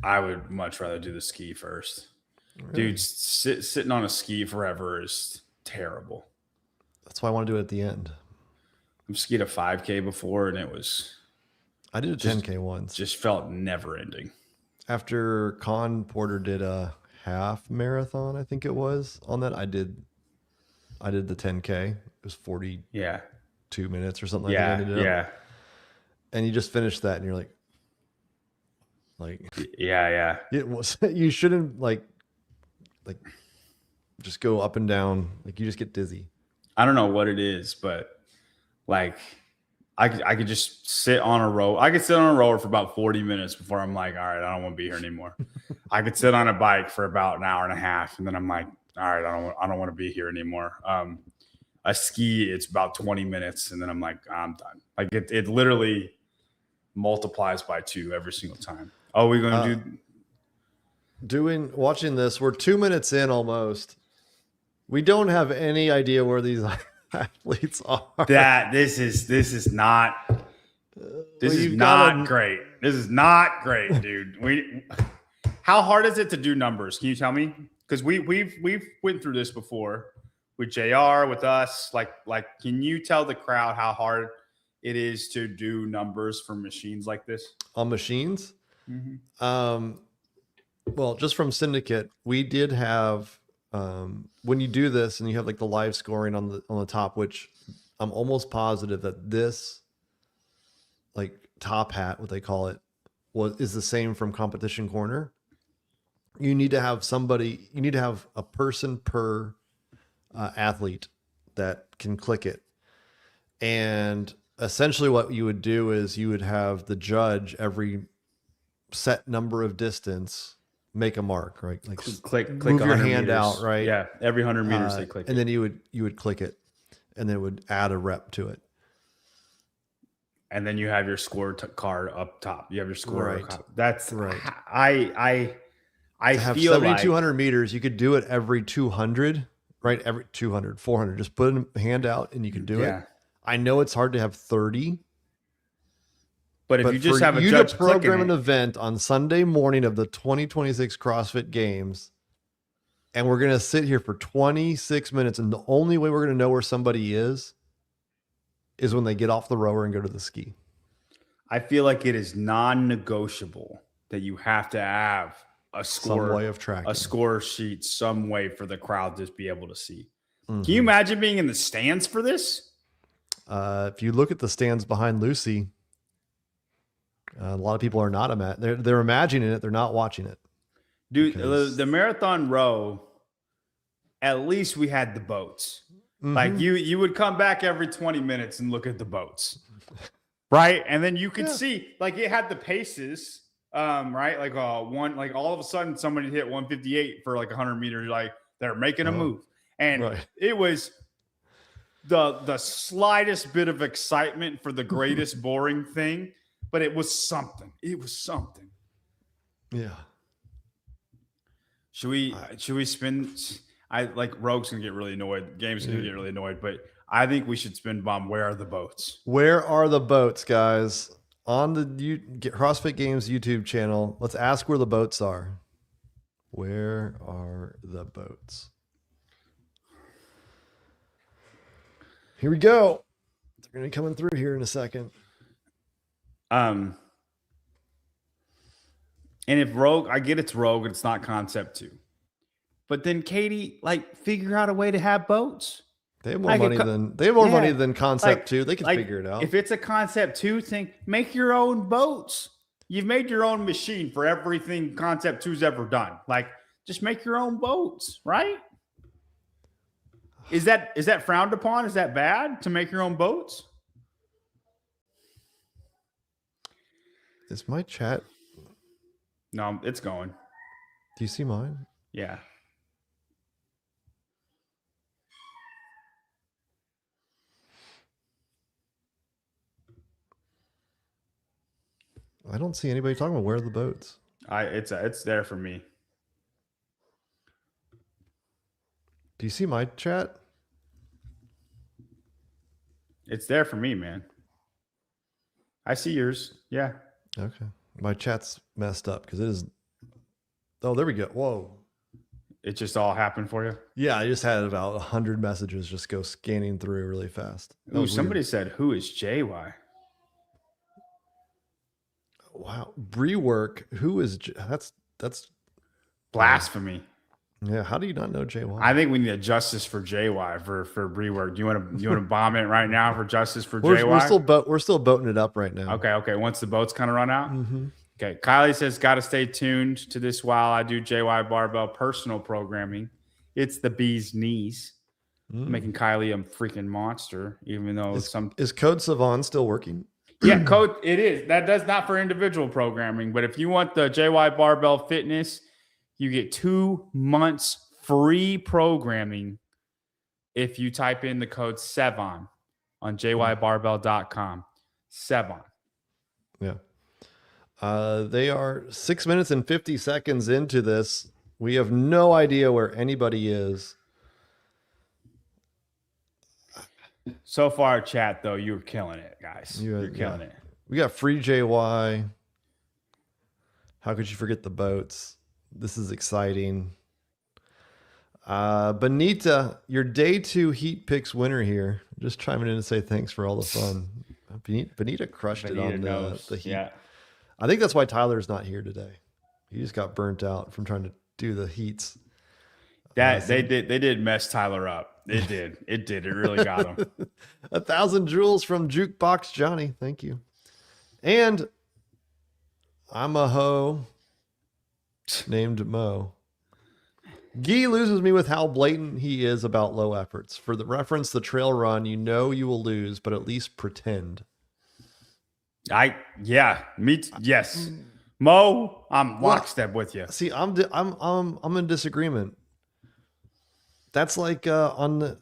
I would much rather do the ski first. Really? Dude, sitting on a ski forever is terrible. That's why I want to do it at the end. I've skied a 5K before, and I did a 10K once. Just felt never ending. After Con Porter did a half marathon, I think it was, on that, I did the 10K. It was 42 minutes or something like that. Yeah. And you just finished that, and you're like, yeah. It was, you shouldn't like just go up and down. Like, you just get dizzy. I don't know what it is, but like I could just sit on a row. I could sit on a rower for about 40 minutes before I'm like, all right, I don't want to be here anymore. I could sit on a bike for about an hour and a half, and then I'm like, all right, I don't want to be here anymore. A ski, it's about 20 minutes, and then I'm like, I'm done. Like it literally multiplies by 2 every single time. Oh, we're going to watching this. We're 2 minutes in almost. We don't have any idea where these athletes are. This is not great. This is not great, dude. How hard is it to do numbers? Can you tell me? Because we've went through this before with JR, with us. Like, can you tell the crowd how hard it is to do numbers for machines like this? On machines? Mm-hmm. Well, just from Syndicate, we did have when you do this and you have like the live scoring on the top, which I'm almost positive that this like top hat, what they call it, is the same from Competition Corner. You need to have a person per athlete that can click it. And essentially what you would do is you would have the judge every set number of distance make a mark, right? Like click move your hand out, right? Yeah, every 100 meters they click. And then you would click it, and then it would add a rep to it. And then you have your score card up top. You have your score. Right. That's right. I have feel 7,200 like, meters. You could do it every 200, right? Every 200, 400. Just put a hand out and you can do it. I know it's hard to have 30. But if you just have a judge to program an event on Sunday morning of the 2026 CrossFit Games, and we're going to sit here for 26 minutes, and the only way we're going to know where somebody is when they get off the rower and go to the ski. I feel like it is non-negotiable that you have to have a score, some way of tracking, a score sheet, some way for the crowd to be able to see. Mm-hmm. Can you imagine being in the stands for this? If you look at the stands behind Lucy, a lot of people are not they're imagining it. They're not watching it. Dude, Because- the marathon row, at least we had the boats. Like you would come back every 20 minutes and look at the boats. Right? And then you could see, like, it had the paces, right? Like like all of a sudden somebody hit 158 for like 100 meters, like they're making a move. And it was the slightest bit of excitement for the greatest boring thing, but it was something. It was something. Yeah. Should we spin? I like Rogue's gonna get really annoyed. Game's gonna get really annoyed, but I think we should spin bomb. Where are the boats? Where are the boats, guys? On the CrossFit Games YouTube channel, let's ask where the boats are. Where are the boats? Here we go. They're going to be coming through here in a second. And if Rogue, I get it's Rogue, it's not Concept 2. But then Katie, like, figure out a way to have boats. They have more money than Concept 2. They can figure it out. If it's a Concept 2 thing, make your own boats. You've made your own machine for everything Concept 2's ever done. Like, just make your own boats, right? Is that frowned upon? Is that bad to make your own boats? Is my chat? No, it's going. Do you see mine? Yeah. I don't see anybody talking about where are the boats. It's there for me. Do you see my chat? It's there for me, man. I see yours. Yeah. Okay. My chat's messed up because it is. Oh, there we go. Whoa. It just all happened for you? Yeah, I just had about 100 messages just go scanning through really fast. Ooh, somebody said, who is JY? Wow. Brework. Who is that's Blasphemy. Yeah, how do you not know JY? I think we need a justice for JY for Brework. Do you want to bomb it right now for justice for JY? We're still boating it up right now. Okay. Once the boats kind of run out. Okay. Kylie says, got to stay tuned to this while I do JY barbell personal programming. It's the bee's knees. Making Kylie a freaking monster, even though is Code Savant still working? Yeah, Code, it is. That does not for individual programming, but if you want the JY barbell fitness, you get 2 months free programming if you type in the code SEVON on jybarbell.com. SEVON. Yeah. They are 6 minutes and 50 seconds into this. We have no idea where anybody is. So far, chat, though, you're killing it, guys. You're killing it. We got free JY. How could you forget the boats? This is exciting. Benita, your day 2 heat picks winner here. Just chiming in to say thanks for all the fun. Benita crushed it on the heat. Yeah. I think that's why Tyler's not here today. He just got burnt out from trying to do the heats. They did mess Tyler up. It did. It really got him. 1,000 joules from Jukebox Johnny. Thank you. And I'm a hoe named Mo. Guy loses me with how blatant he is about low efforts. For the reference, the trail run, you know you will lose, but at least pretend. Yes. Mo, I'm lockstep with you. See, I'm in disagreement. That's like let's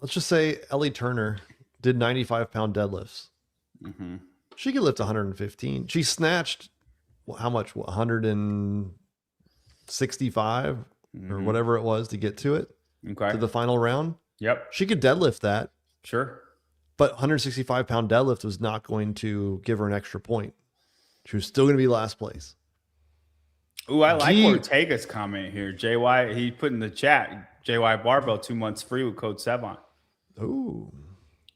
just say Ellie Turner did 95-pound deadlifts. She could lift 115. She snatched how much? 165 or whatever it was to get to it. Okay. To the final round. Yep. She could deadlift that. Sure. But 165-pound deadlift was not going to give her an extra point. She was still going to be last place. Ooh, I like Ortega's comment here. JY, he put in the chat, JY Barbell 2 months free with code SEVON. Ooh,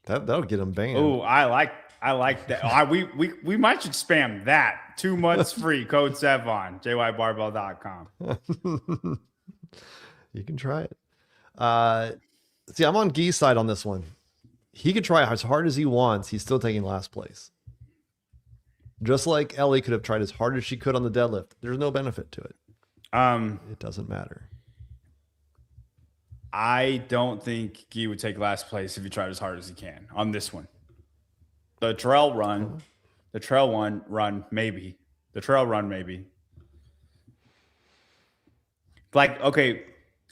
that'll get him banned. Ooh, I like that. We might should spam that. 2 months free, code SEVON, jybarbell.com. You can try it. See, I'm on Guy's side on this one. he could try as hard as he wants. He's still taking last place. Just like Ellie could have tried as hard as she could on the deadlift. There's no benefit to it. It doesn't matter. I don't think Guy would take last place if he tried as hard as he can on this one. The trail run, maybe. The trail run, maybe. Like, okay,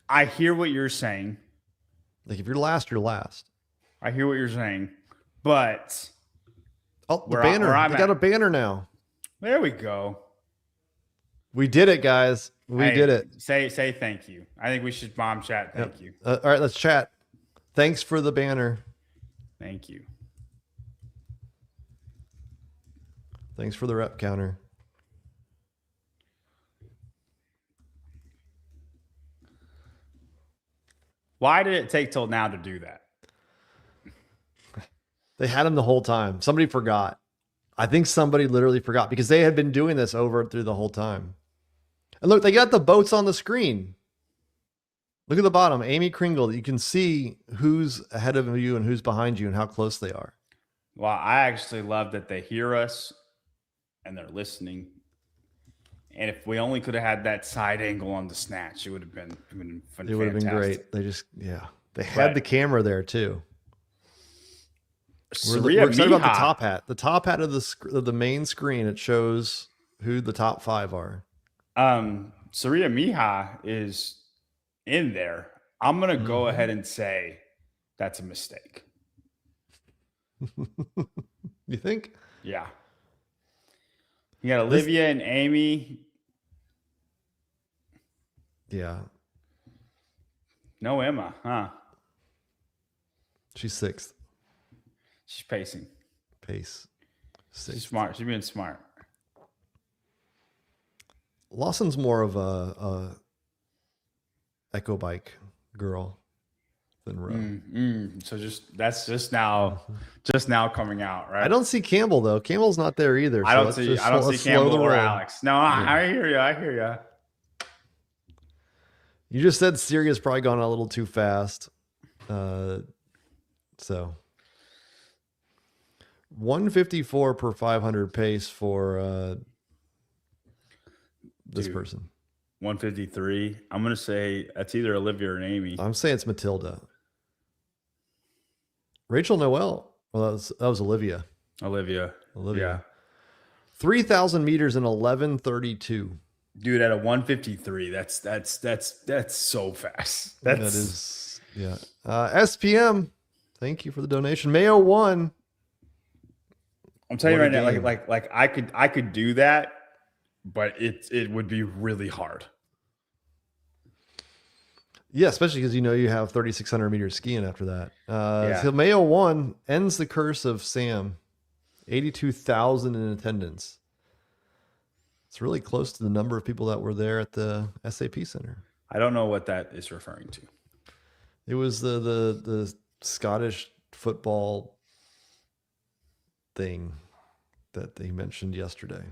I hear what you're saying. Like if you're last, you're last. I hear what you're saying, but oh, the banner! They got a banner now. There we go. We did it, guys. We did it. Say thank you. I think we should bomb chat. Thank you. All right, let's chat. Thanks for the banner. Thank you. Thanks for the rep counter. Why did it take till now to do that? They had him the whole time. Somebody forgot. I think somebody literally forgot because they had been doing this over through the whole time. And look, they got the boats on the screen. Look at the bottom. Amy Kringle. You can see who's ahead of you and who's behind you and how close they are. Well, I actually love that they hear us and they're listening. And if we only could have had that side angle on the snatch, it would have been fantastic. It would have been great. They just, they had the camera there too. We're excited about the top hat. The top hat of the main screen, it shows who the top 5 are. Saria Mija is in there. I'm going to go ahead and say that's a mistake. You think? Yeah. You got Olivia and Amy. Yeah. No Emma, huh? She's 6th. She's pacing. Pace. 6th. She's smart. She's being smart. Lawson's more of a echo bike girl than Rowe. So that's just now coming out, right? I don't see Campbell though. Campbell's not there either. I don't see Campbell or Alex. No, I hear you. You just said Syria's probably gone a little too fast. So 154 per 500 pace for this person. 153. I'm going to say that's either Olivia or Amy. I'm saying it's Matilda. Rachel Noel. Well, that was Olivia. Olivia. Yeah. 3,000 meters in 11:32. Dude, at a 153, that's so fast. That is, yeah. SPM, thank you for the donation. Mayo 1. I'm telling you right now, like I could do that, but it would be really hard. Yeah, especially because you have 3,600 meters skiing after that. So Mayo 1 ends the curse of Sam. 82,000 in attendance. It's really close to the number of people that were there at the SAP Center. I don't know what that is referring to. It was the Scottish football thing that they mentioned yesterday.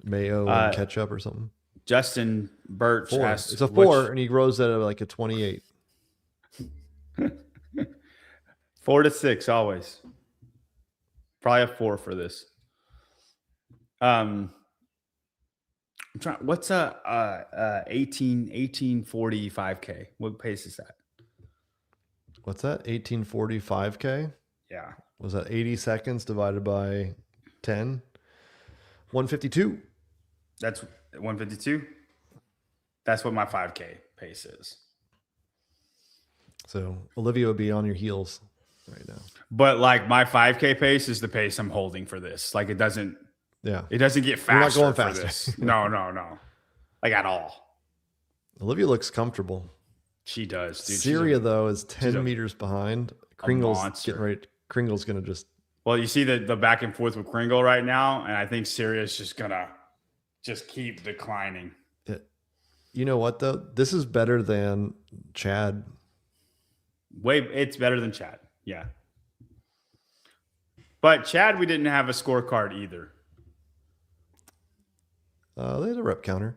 Mayo and ketchup or something. Justin Birch 4. asked, it's a 4, and he grows at like a 28. 4 to 6 always. Probably a 4 for this. I'm trying. What's a 1845K? What pace is that? What's that? 1845K? Yeah. Was that 80 seconds divided by 10? 152. That's 152. That's what my 5K pace is. So Olivia would be on your heels right now. But like my 5K pace is the pace I'm holding for this. Like it doesn't get faster. You're not going for faster. This. No. Like at all. Olivia looks comfortable. She does, dude. Syria though is 10 meters behind. Kringle's getting ready. Kringle's gonna just. Well, you see the back and forth with Kringle right now, and I think Syria's just gonna keep declining. You know what though? This is better than Chad. It's better than Chad. Yeah. But Chad, we didn't have a scorecard either. They had a rep counter.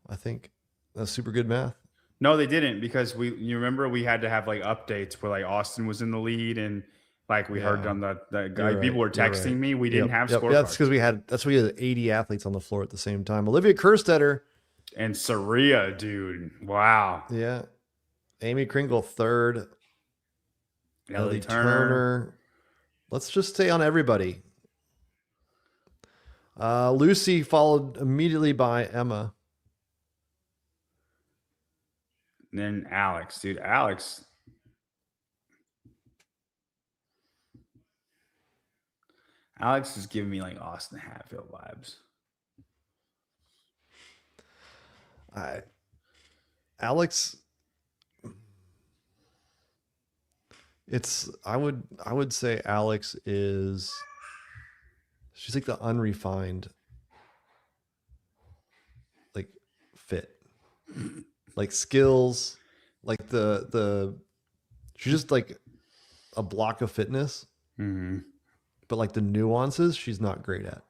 I think that's super good math. No, they didn't, because you remember we had to have like updates where like Austin was in the lead and Like we heard Yeah. on the You're right. people were You're texting right. me. We didn't have Yep. scorecards. That's because we had 80 athletes on the floor at the same time. Olivia Kerstetter. And Saria, dude. Wow. Yeah. Amy Kringle third. Ellie Ellie Turner. Let's just stay on everybody. Lucy followed immediately by Emma. And then Alex, dude. Alex is giving me like Austin Hatfield vibes. Alex, I would say Alex she's like the unrefined, like fit, like skills, like she's just like a block of fitness. Mm-hmm. But like the nuances, she's not great at.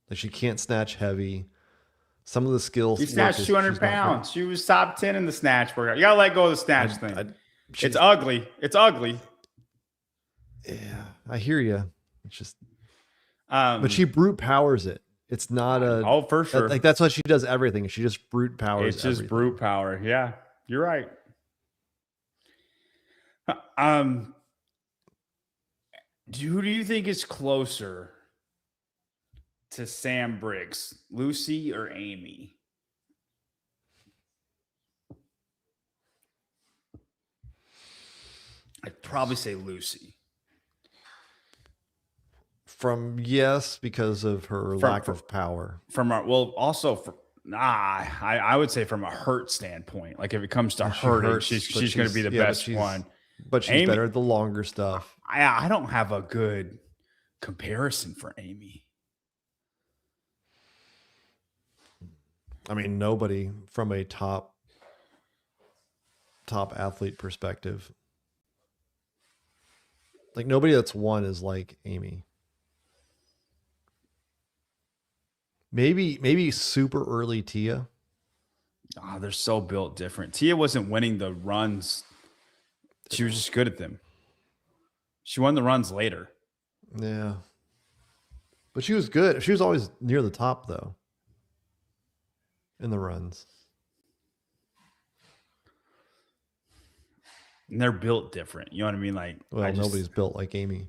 Like she can't snatch heavy. Some of the skills. She snatched 200 pounds. She was top 10 in the snatch workout. You gotta let go of the snatch thing. It's ugly. It's ugly. Yeah, I hear you. It's just. But but she brute powers it. It's not a. For sure. Like that's why she does everything. She just brute powers. It's just everything. brute power. Yeah, you're right. Who do you think is closer to Sam Briggs, Lucy or Amy? I'd probably say Lucy. Because of her lack of power. I would say from a hurt standpoint. Like if it comes to hurting, she's going to be the best one. But she's better at the longer stuff. I don't have a good comparison for Amy. I mean, nobody from a top athlete perspective. Like nobody that's won is like Amy. Maybe super early Tia. Oh, they're so built different. Tia wasn't winning the runs. She was just good at them. She won the runs later. Yeah. But she was good. She was always near the top though. In the runs. And they're built different. You know what I mean? Like, nobody's built like Amy.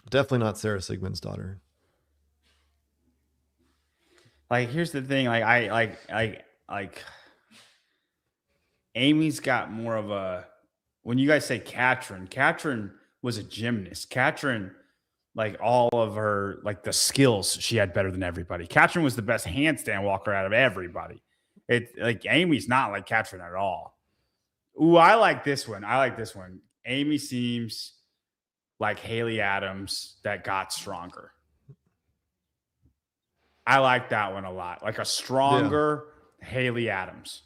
Definitely not Sarah Sigmund's daughter. Like, here's the thing. Like Amy's got more of a, when you guys say Katrin was a gymnast. Katrin, like all of her, like the skills she had better than everybody. Katrin was the best handstand walker out of everybody. Like Amy's not like Katrin at all. Ooh, I like this one. Amy seems like Haley Adams that got stronger. I like that one a lot. Like a stronger Haley Adams.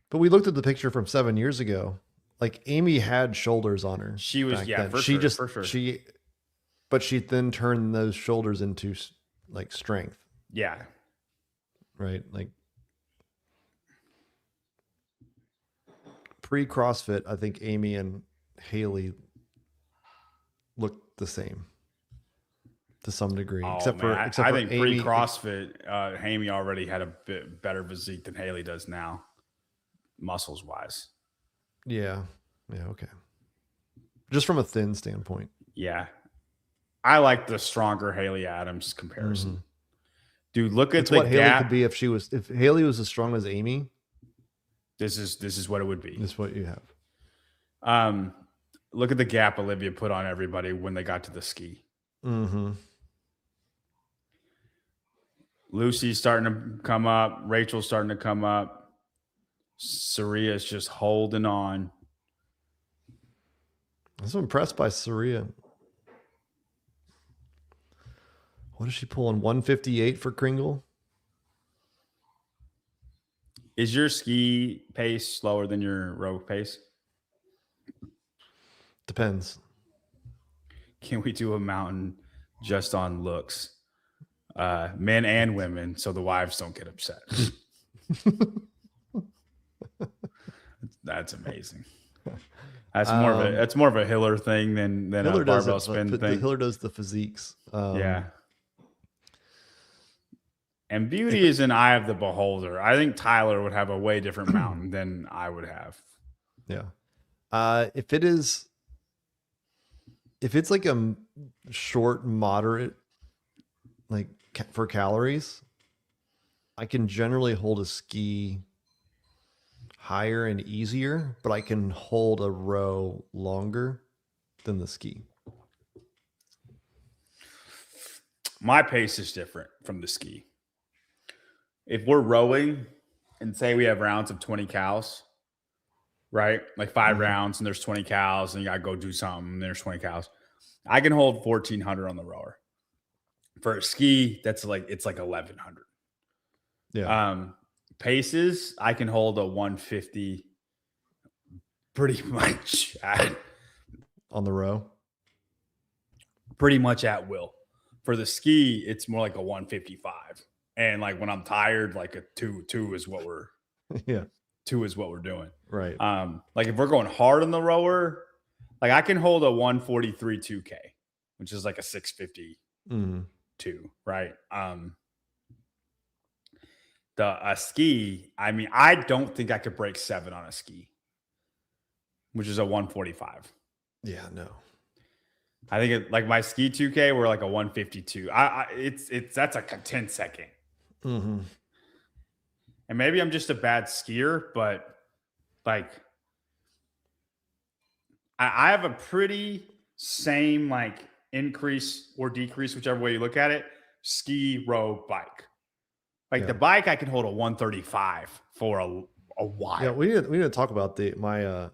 But we looked at the picture from 7 years ago. Like Amy had shoulders on her. She was, for sure. But she then turned those shoulders into like strength. Yeah. Right. Like pre-CrossFit, I think Amy and Haley looked the same to some degree. Oh, except man. for I think Amy, pre-CrossFit, Amy already had a bit better physique than Haley does now, muscles wise. Yeah. Yeah. Okay. Just from a thin standpoint. Yeah. I like the stronger Haley Adams comparison. Mm-hmm. Dude, look at it's the what gap. Haley could be if Haley was as strong as Amy. This is what it would be. This is what you have. Look at the gap Olivia put on everybody when they got to the ski. Mm-hmm. Lucy's starting to come up. Rachel's starting to come up. Saria's just holding on. I was impressed by Saria. What is she pulling? 158 for Kringle? Is your ski pace slower than your row pace? Depends. Can we do a mountain just on looks? Men and women, so the wives don't get upset. That's amazing. That's more of a Hiller thing than Hiller a does barbell it, spin but thing. Hiller does the physiques. Yeah. And beauty is an eye of the beholder. I think Tyler would have a way different mountain than I would have. Yeah. If it's like a short, moderate, like for calories, I can generally hold a ski higher and easier, but I can hold a row longer than the ski. My pace is different from the ski. If we're rowing and say we have rounds of 20 cows, right? Like 5 rounds and there's 20 cows and you got to go do something and there's 20 cows. I can hold 1,400 on the rower. For a ski, it's like 1,100. Yeah. Paces, I can hold a 150 pretty much on the row. Pretty much at will. For the ski, it's more like a 155. And like when I'm tired, like a two is what we're 2 is what we're doing. Right. Like if we're going hard on the rower, like I can hold a 143 2K, which is like a 652, right? A ski, I mean, I don't think I could break 7 on a ski, which is a 145. Yeah, no. I think it, like my ski 2K were like a 152. That's like a 10 second. Mm-hmm. And maybe I'm just a bad skier, but like I have a pretty same like increase or decrease, whichever way you look at it, ski, row, bike. Like the bike, I can hold a 135 for a while. Yeah, we need to talk about my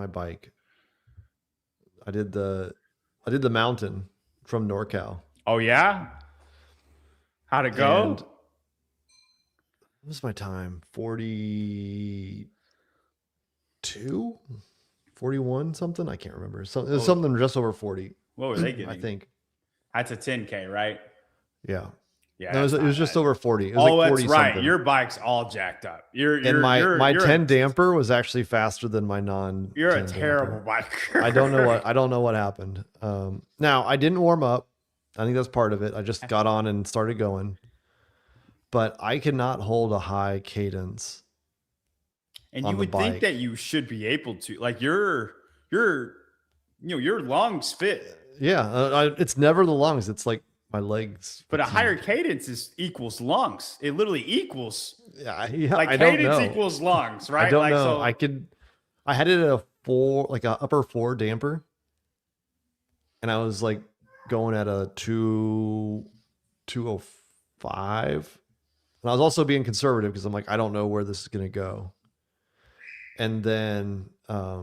bike. I did the mountain from NorCal. Oh yeah? How'd it go? And what was my time? 42? 41 something? I can't remember. It was something just over 40. What were they getting? I think. That's a 10K, right? Yeah. Yeah. No, it was just over 40. It was like like 40 that's right. something. Your bike's all jacked up. My 10 damper was actually faster than my non. You're a terrible biker. I don't know what happened. Now I didn't warm up. I think that's part of it. I just got on and started going. But I cannot hold a high cadence. And you would think that you should be able to. Like your lungs fit. Yeah, it's never the lungs. It's like my legs. But a higher cadence equals lungs. It literally equals. Yeah. Like I don't cadence know. equals lungs, right? I don't like, know. So, I had it at a 4, like a upper 4 damper, and I was like going at a 205. And I was also being conservative because I'm like, I don't know where this is going to go. And then, I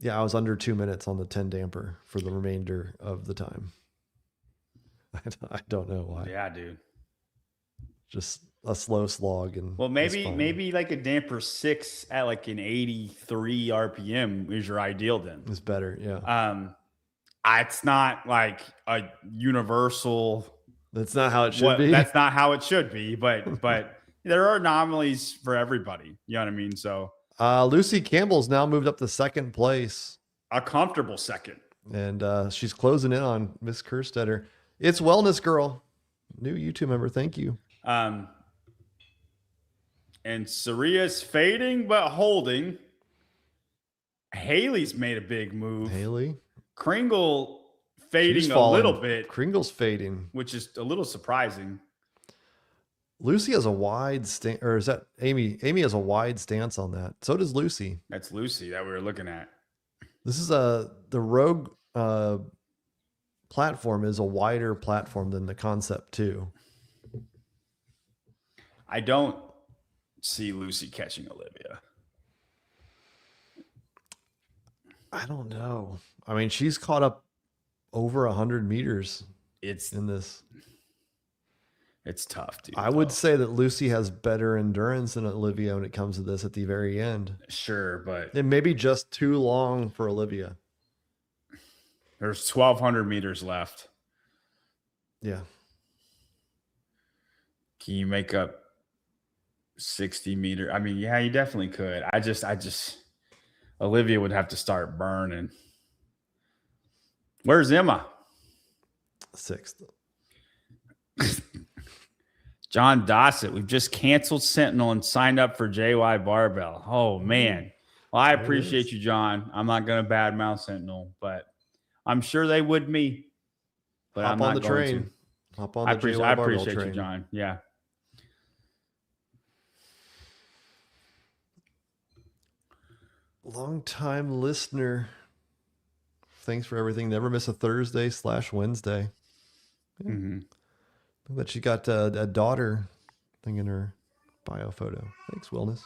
was under 2 minutes on the 10 damper for the remainder of the time. I don't know why. Yeah, dude. Just a slow slog. And maybe like a damper 6 at like an 83 RPM is your ideal then. It's better. Yeah. It's not like a universal. That's not how it should be. That's not how it should be, but there are anomalies for everybody. You know what I mean? So Lucy Campbell's now moved up to 2nd place. A comfortable 2nd. And she's closing in on Miss Kerstetter. It's Wellness Girl. New YouTube member. Thank you. And Saria's fading but holding. Haley's made a big move. Haley. Kringle fading a little bit. Kringle's fading, which is a little surprising. Lucy has a wide stance, or is that Amy? Amy has a wide stance on that. So does Lucy. That's Lucy that we were looking at. This is the Rogue platform is a wider platform than the Concept 2. I don't see Lucy catching Olivia. I don't know. I mean, she's caught up over 100 meters. In this. It's tough, dude. I would say that Lucy has better endurance than Olivia when it comes to this at the very end. Sure, but it may be just too long for Olivia. There's 1,200 meters left. Yeah. Can you make up 60 meter. I mean, yeah, you definitely could. I just Olivia would have to start burning. Where's Emma? 6th. John Dossett. We've just canceled Sentinel and signed up for JY Barbell. Oh man. Well, I appreciate you, John. I'm not going to badmouth Sentinel, but I'm sure they would me. But Hop I'm on not the going train. to. Hop on I the JY appreciate Barbell you, train. John. Yeah. Long-time listener. Thanks for everything. Never miss a Thursday/Wednesday. Yeah. Mm-hmm. Look that she got a daughter thing in her bio photo. Thanks, Wellness.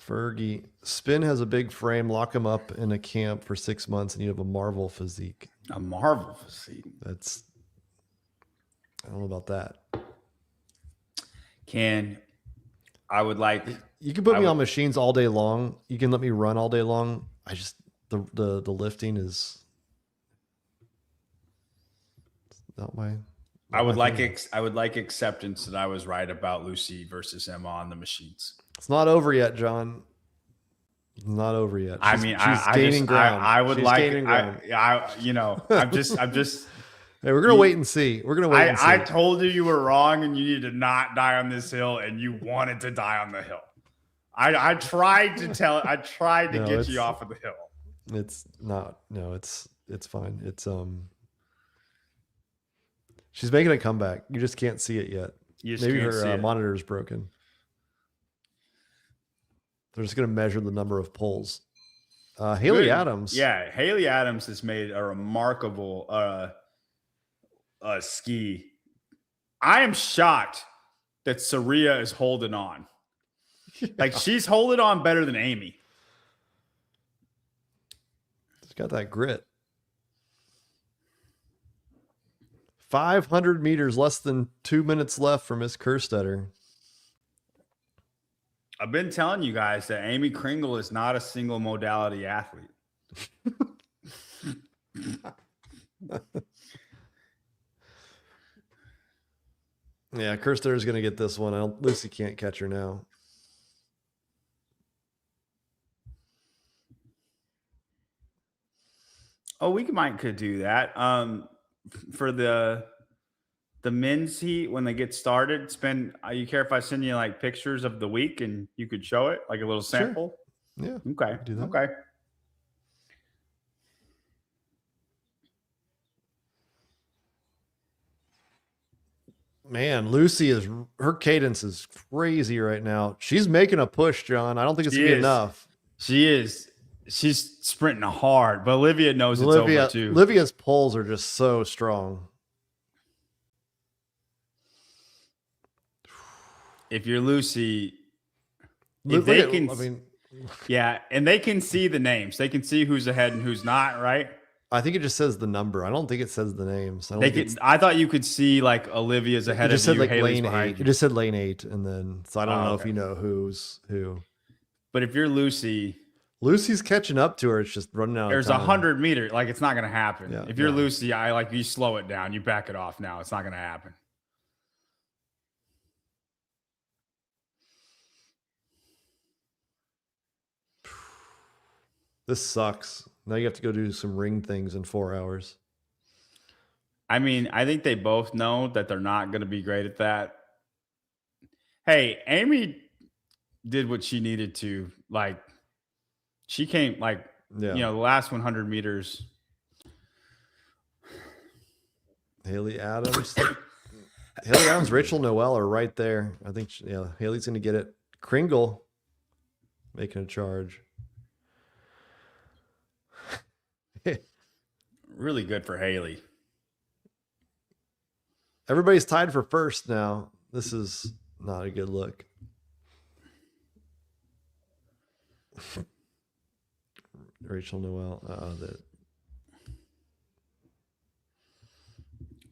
Fergie. Spin has a big frame. Lock him up in a camp for 6 months and you have a Marvel physique. A Marvel physique. That's, I don't know about that. I would like. You can put me on machines all day long. You can let me run all day long. I just, the lifting is not my. I would like acceptance that I was right about Lucy versus Emma on the machines. It's not over yet, John. It's not over yet. She's gaining ground. I would she's like. I'm just. Hey, we're gonna wait and see. We're gonna wait and see. I told you were wrong, and you need to not die on this hill, and you wanted to die on the hill. I tried to get you off of the hill. It's not. No, it's fine. It's She's making a comeback. You just can't see it yet. Maybe her monitor is broken. They're just going to measure the number of pulls. Haley Adams. Yeah, Haley Adams has made a remarkable ski. I am shocked that Saria is holding on. Yeah. Like, she's holding on better than Amy. She's got that grit. 500 meters, less than 2 minutes left for Miss Kerstetter. I've been telling you guys that Amy Kringle is not a single modality athlete. Yeah, Kerstetter is going to get this one. Lucy can't catch her now. Oh, we could do that. For the men's heat, when they get started, you care if I send you like pictures of the week and you could show it, like a little sample? Sure. Yeah. Okay. Do that. Okay. Man, her cadence is crazy right now. She's making a push, John. I don't think it's going to be enough. She is. She's sprinting hard, but Olivia knows it's over too. Olivia's pulls are just so strong. If you're Lucy, and they can see the names. They can see who's ahead and who's not, right? I think it just says the number. I don't think it says the names. I thought you could see like Olivia's ahead of you. Haley's lane 8. It just said lane 8, and then I don't know if you know who's who. But if you're Lucy's catching up to her. It's just running out. There's 100 meters. Like, it's not going to happen. Yeah, if you're Lucy, you slow it down. You back it off now. It's not going to happen. This sucks. Now you have to go do some ring things in 4 hours. I mean, I think they both know that they're not going to be great at that. Hey, Amy did what she needed to. Like, she came, the last 100 meters. Haley Adams. Rachel Noel are right there. I think, Haley's going to get it. Kringle making a charge. Really good for Haley. Everybody's tied for first now. This is not a good look. Rachel Noel.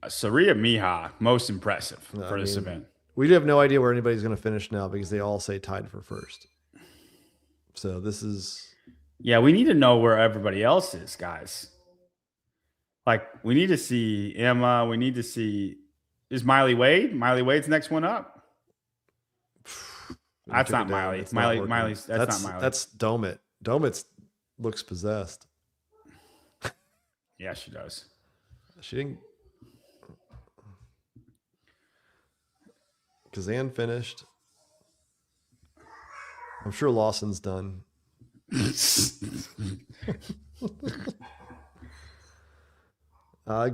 Saria Mija, most impressive for this event. We have no idea where anybody's going to finish now because they all say tied for first. So this is... Yeah, we need to know where everybody else is, guys. Like, we need to see Emma. We need to see, is Miley Wade? Miley Wade's next one up. That's Took not it down. Miley. It's not working. Miley's that's not Miley. That's Domit. Domit looks possessed. Yeah, she does. She didn't. Kazan finished. I'm sure Lawson's done.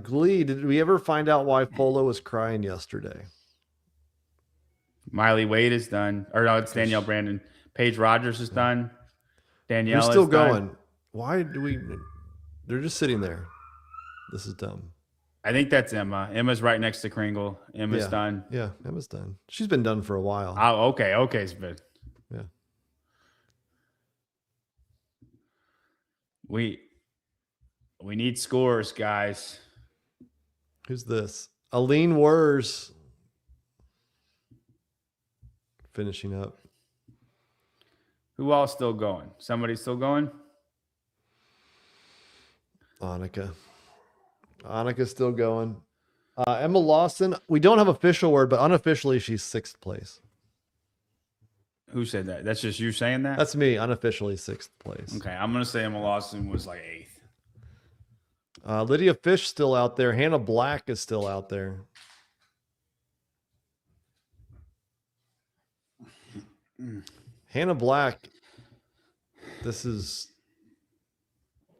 Glee, did we ever find out why Polo was crying yesterday? Miley Wade is done. Or no, it's Danielle Brandon. Paige Rogers is done. Danielle We're still is done. going. Why do we? They're just sitting there. This is dumb. I think that's Emma. Emma's right next to Kringle. Emma's done. Yeah, Emma's done. She's been done for a while. Oh, okay. Okay's good. Yeah. We need scores, guys. Who's this? Aline Wurs. Finishing up. Who else still going? Somebody still going? Annika. Annika's still going. Emma Lawson. We don't have official word, but unofficially she's 6th place. Who said that? That's just you saying that? That's me. Unofficially 6th place. Okay. I'm going to say Emma Lawson was like 8th. Lydia Fish still out there. Hannah Black is still out there. Hannah Black. This is.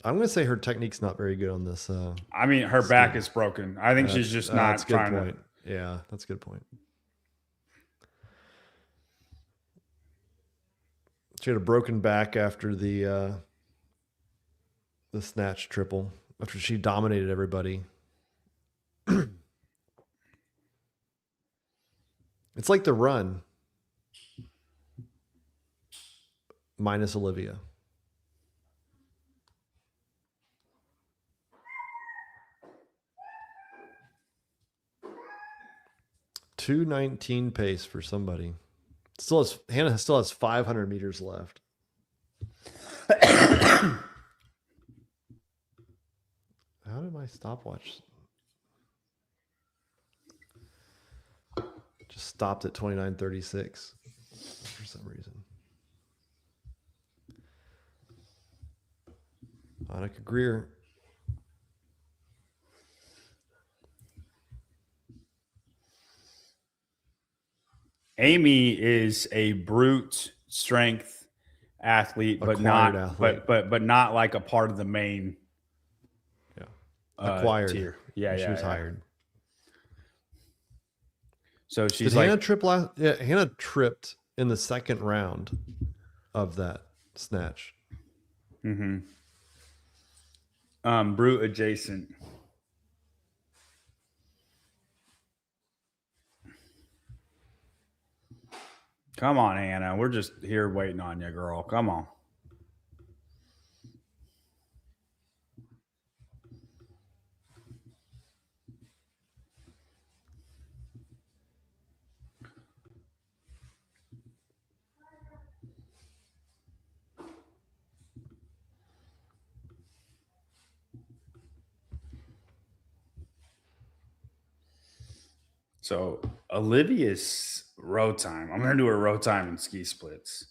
I'm going to say her technique's not very good on this. I mean, her back is broken. I think she's just not that's a good trying point. to. Yeah, that's a good point. She had a broken back after the snatch triple, after she dominated everybody. It's like the run minus Olivia. .219 pace for somebody. Hannah still has 500 meters left. How did my stopwatch just stopped at 29:36 for some reason? Annika Greer. Amy is a brute strength athlete, but Acquired not athlete. but not like a part of the main Acquired. tier. Yeah, She yeah. was yeah. hired. So she's Did like Hannah trip last? Yeah, Hannah tripped in the second round of that snatch. brute adjacent. Come on, Hannah. We're just here waiting on you, girl. Come on. So Olivia's row time. I'm going to do her row time in ski splits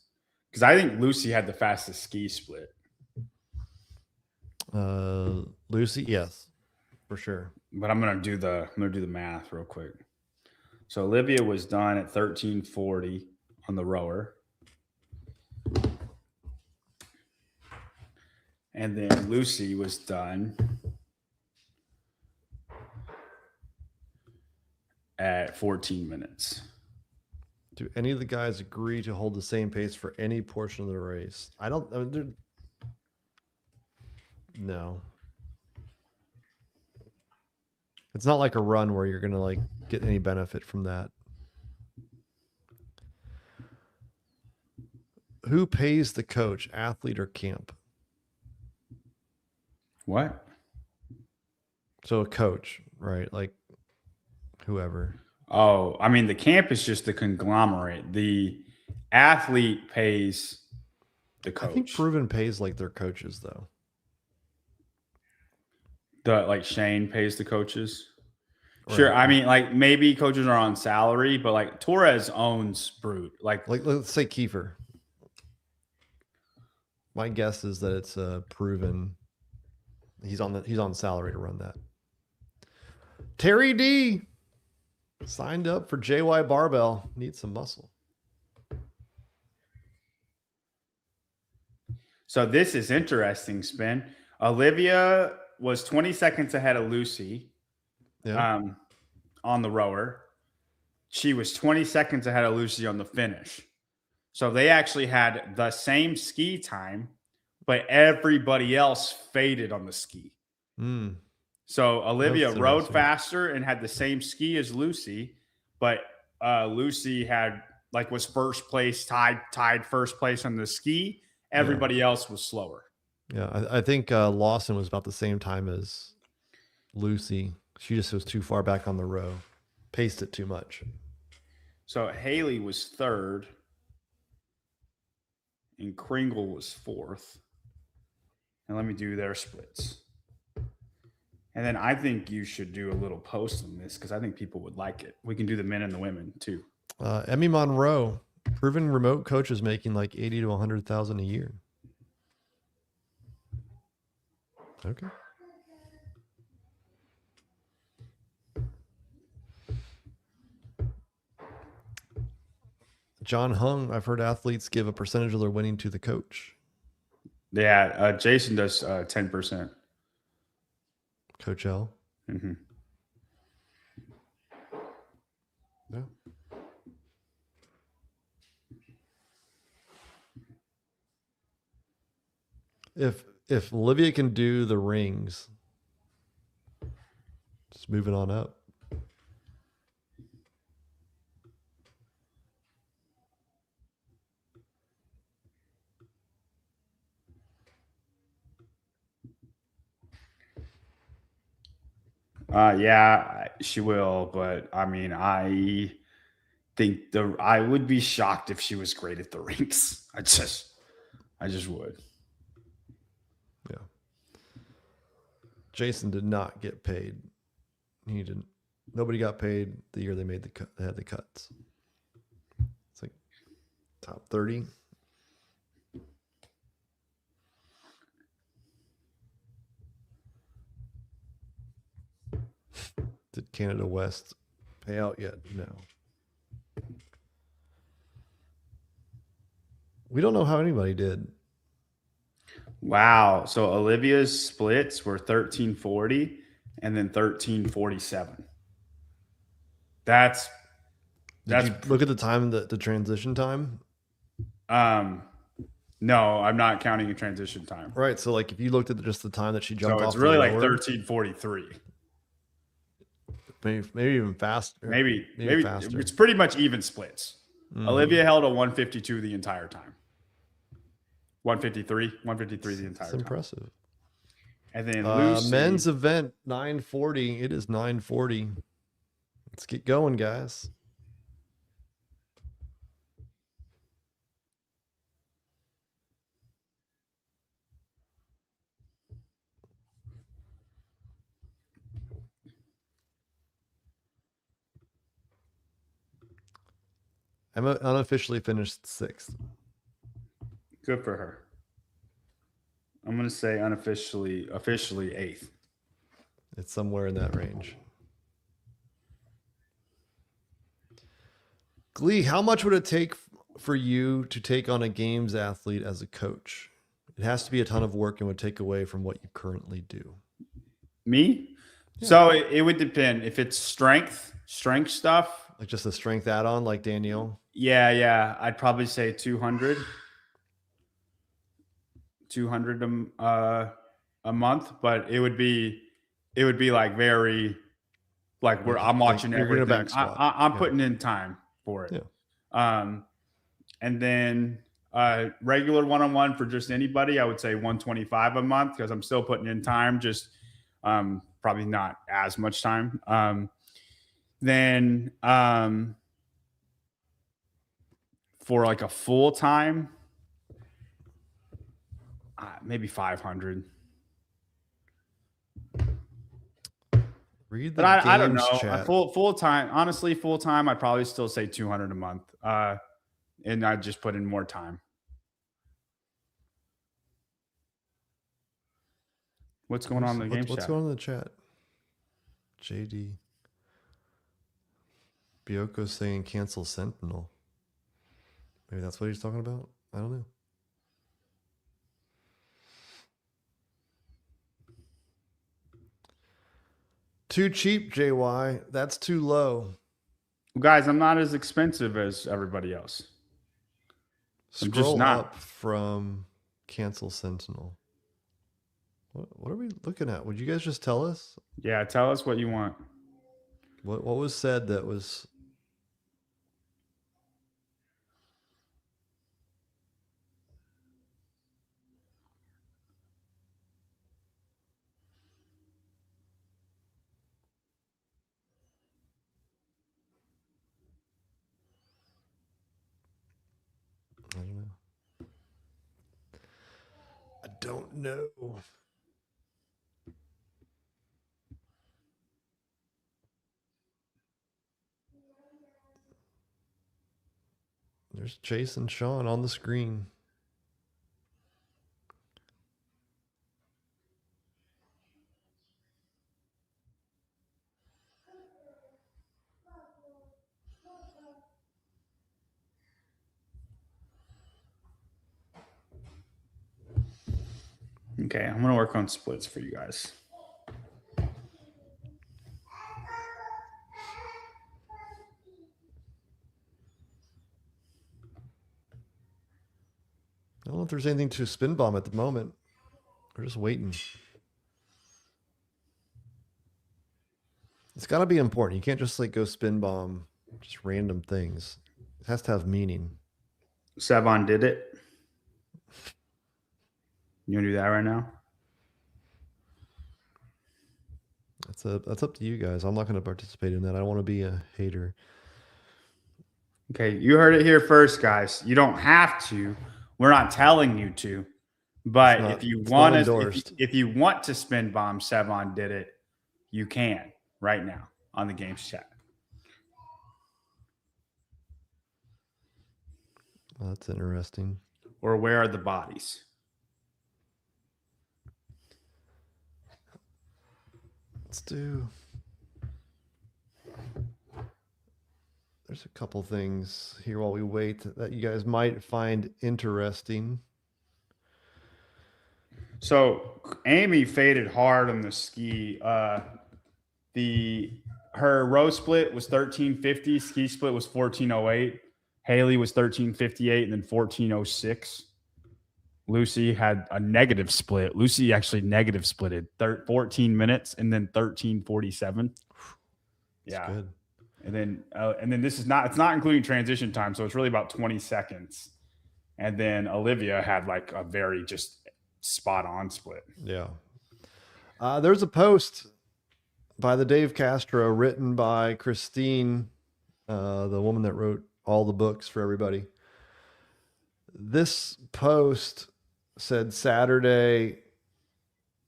because I think Lucy had the fastest ski split. Lucy, yes, for sure. But I'm going to do the math real quick. So Olivia was done at 13:40 on the rower. And then Lucy was done at 14 minutes. Do any of the guys agree to hold the same pace for any portion of the race? No. It's not like a run where you're going to like get any benefit from that. Who pays the coach, athlete or camp? What? So a coach, right? Like whoever. Oh, I mean, the camp is just the conglomerate. The athlete pays the coach. I think Proven pays like their coaches, though. like Shane pays the coaches. Sure. I mean, like maybe coaches are on salary, but like Torres owns Brute. Like let's say Kiefer. My guess is that it's proven he's on salary to run that. Terry D signed up for JY Barbell. Needs some muscle. So this is interesting, Spin. Olivia was 20 seconds ahead of Lucy on the rower. She was 20 seconds ahead of Lucy on the finish. So they actually had the same ski time, but everybody else faded on the ski. So Olivia rode faster and had the same ski as Lucy, but Lucy was first place, tied first place on the ski. Everybody else was slower. Yeah, I think Lawson was about the same time as Lucy. She just was too far back on the row. Paced it too much. So Haley was third. And Kringle was fourth. And let me do their splits. And then I think you should do a little post on this because I think people would like it. We can do the men and the women too. Emmy Monroe, proven remote coach, is making like 80 to 100,000 a year. Okay. John Hung, I've heard athletes give a percentage of their winning to the coach. Yeah, Jason does 10%. Coach L. Mm-hmm. Yeah. If Olivia can do the rings, just moving on up. Yeah, she will, but I mean, I think I would be shocked if she was great at the rinks. I just would. Yeah. Jason did not get paid. He didn't. Nobody got paid the year they made the cut. They had the cuts. It's like top 30. Did Canada West pay out yet? No. We don't know how anybody did. Wow. So Olivia's splits were 1340 and then 1347. Did you look at the time, the transition time? No, I'm not counting a transition time. Right. So like if you looked at just the time that she jumped off, it's really like 1343. Maybe even faster. Maybe faster. It's pretty much even splits. Olivia held a 152 the entire time. 153 the entire time. That's impressive. And then Lucy, men's event 940. It is 940. Let's get going, guys. Emma unofficially finished 6th. Good for her. I'm going to say officially 8th. It's somewhere in that range. Glee, how much would it take for you to take on a games athlete as a coach? It has to be a ton of work and would take away from what you currently do. Me? Yeah. So it would depend. If it's strength stuff. Like just a strength add-on like Danielle? Yeah. I'd probably say 200 a month, but it would be like very like where I'm watching everything. I'm putting in time for it. Yeah. And then regular one-on-one for just anybody, I would say 125 a month because I'm still putting in time, just probably not as much time. Then for like a full time, maybe 500. Read the But I don't games know. chat. Full time, honestly, full time, I'd probably still say 200 a month. And I'd just put in more time. What's going on in the game What's chat? going on in the chat? JD. Bioko's saying cancel Sentinel. Maybe that's what he's talking about? I don't know. Too cheap, JY. That's too low. Guys, I'm not as expensive as everybody else. I'm just Scroll not. up from cancel Sentinel. What are we looking at? Would you guys just tell us? Yeah, tell us what you want. What was said that was... I don't know. I don't know. There's Chase and Sean on the screen. Okay, I'm going to work on splits for you guys. I don't know if there's anything to spin bomb at the moment. We're just waiting. It's got to be important. You can't just like go spin bomb just random things. It has to have meaning. Sevon did it. You want to do that right now? That's up to you guys. I'm not going to participate in that. I don't want to be a hater. Okay, you heard it here first, guys. You don't have to. We're not telling you to. But if you want to, if you want to spin bomb, Sevon did it. You can right now on the games chat. Well, that's interesting. Or where are the bodies? Let's do. There's a couple things here while we wait that you guys might find interesting. So Amy faded hard on the ski. Her row split was 1350, ski split was 1408. Haley was 1358 and then 1406. Lucy had a negative split. Lucy actually negative splitted 14 minutes and then 1347. Yeah. Good. And then this is not, it's not including transition time. So it's really about 20 seconds. And then Olivia had like a very just spot on split. Yeah. There's a post by the Dave Castro written by Christine, the woman that wrote all the books for everybody. This post said Saturday,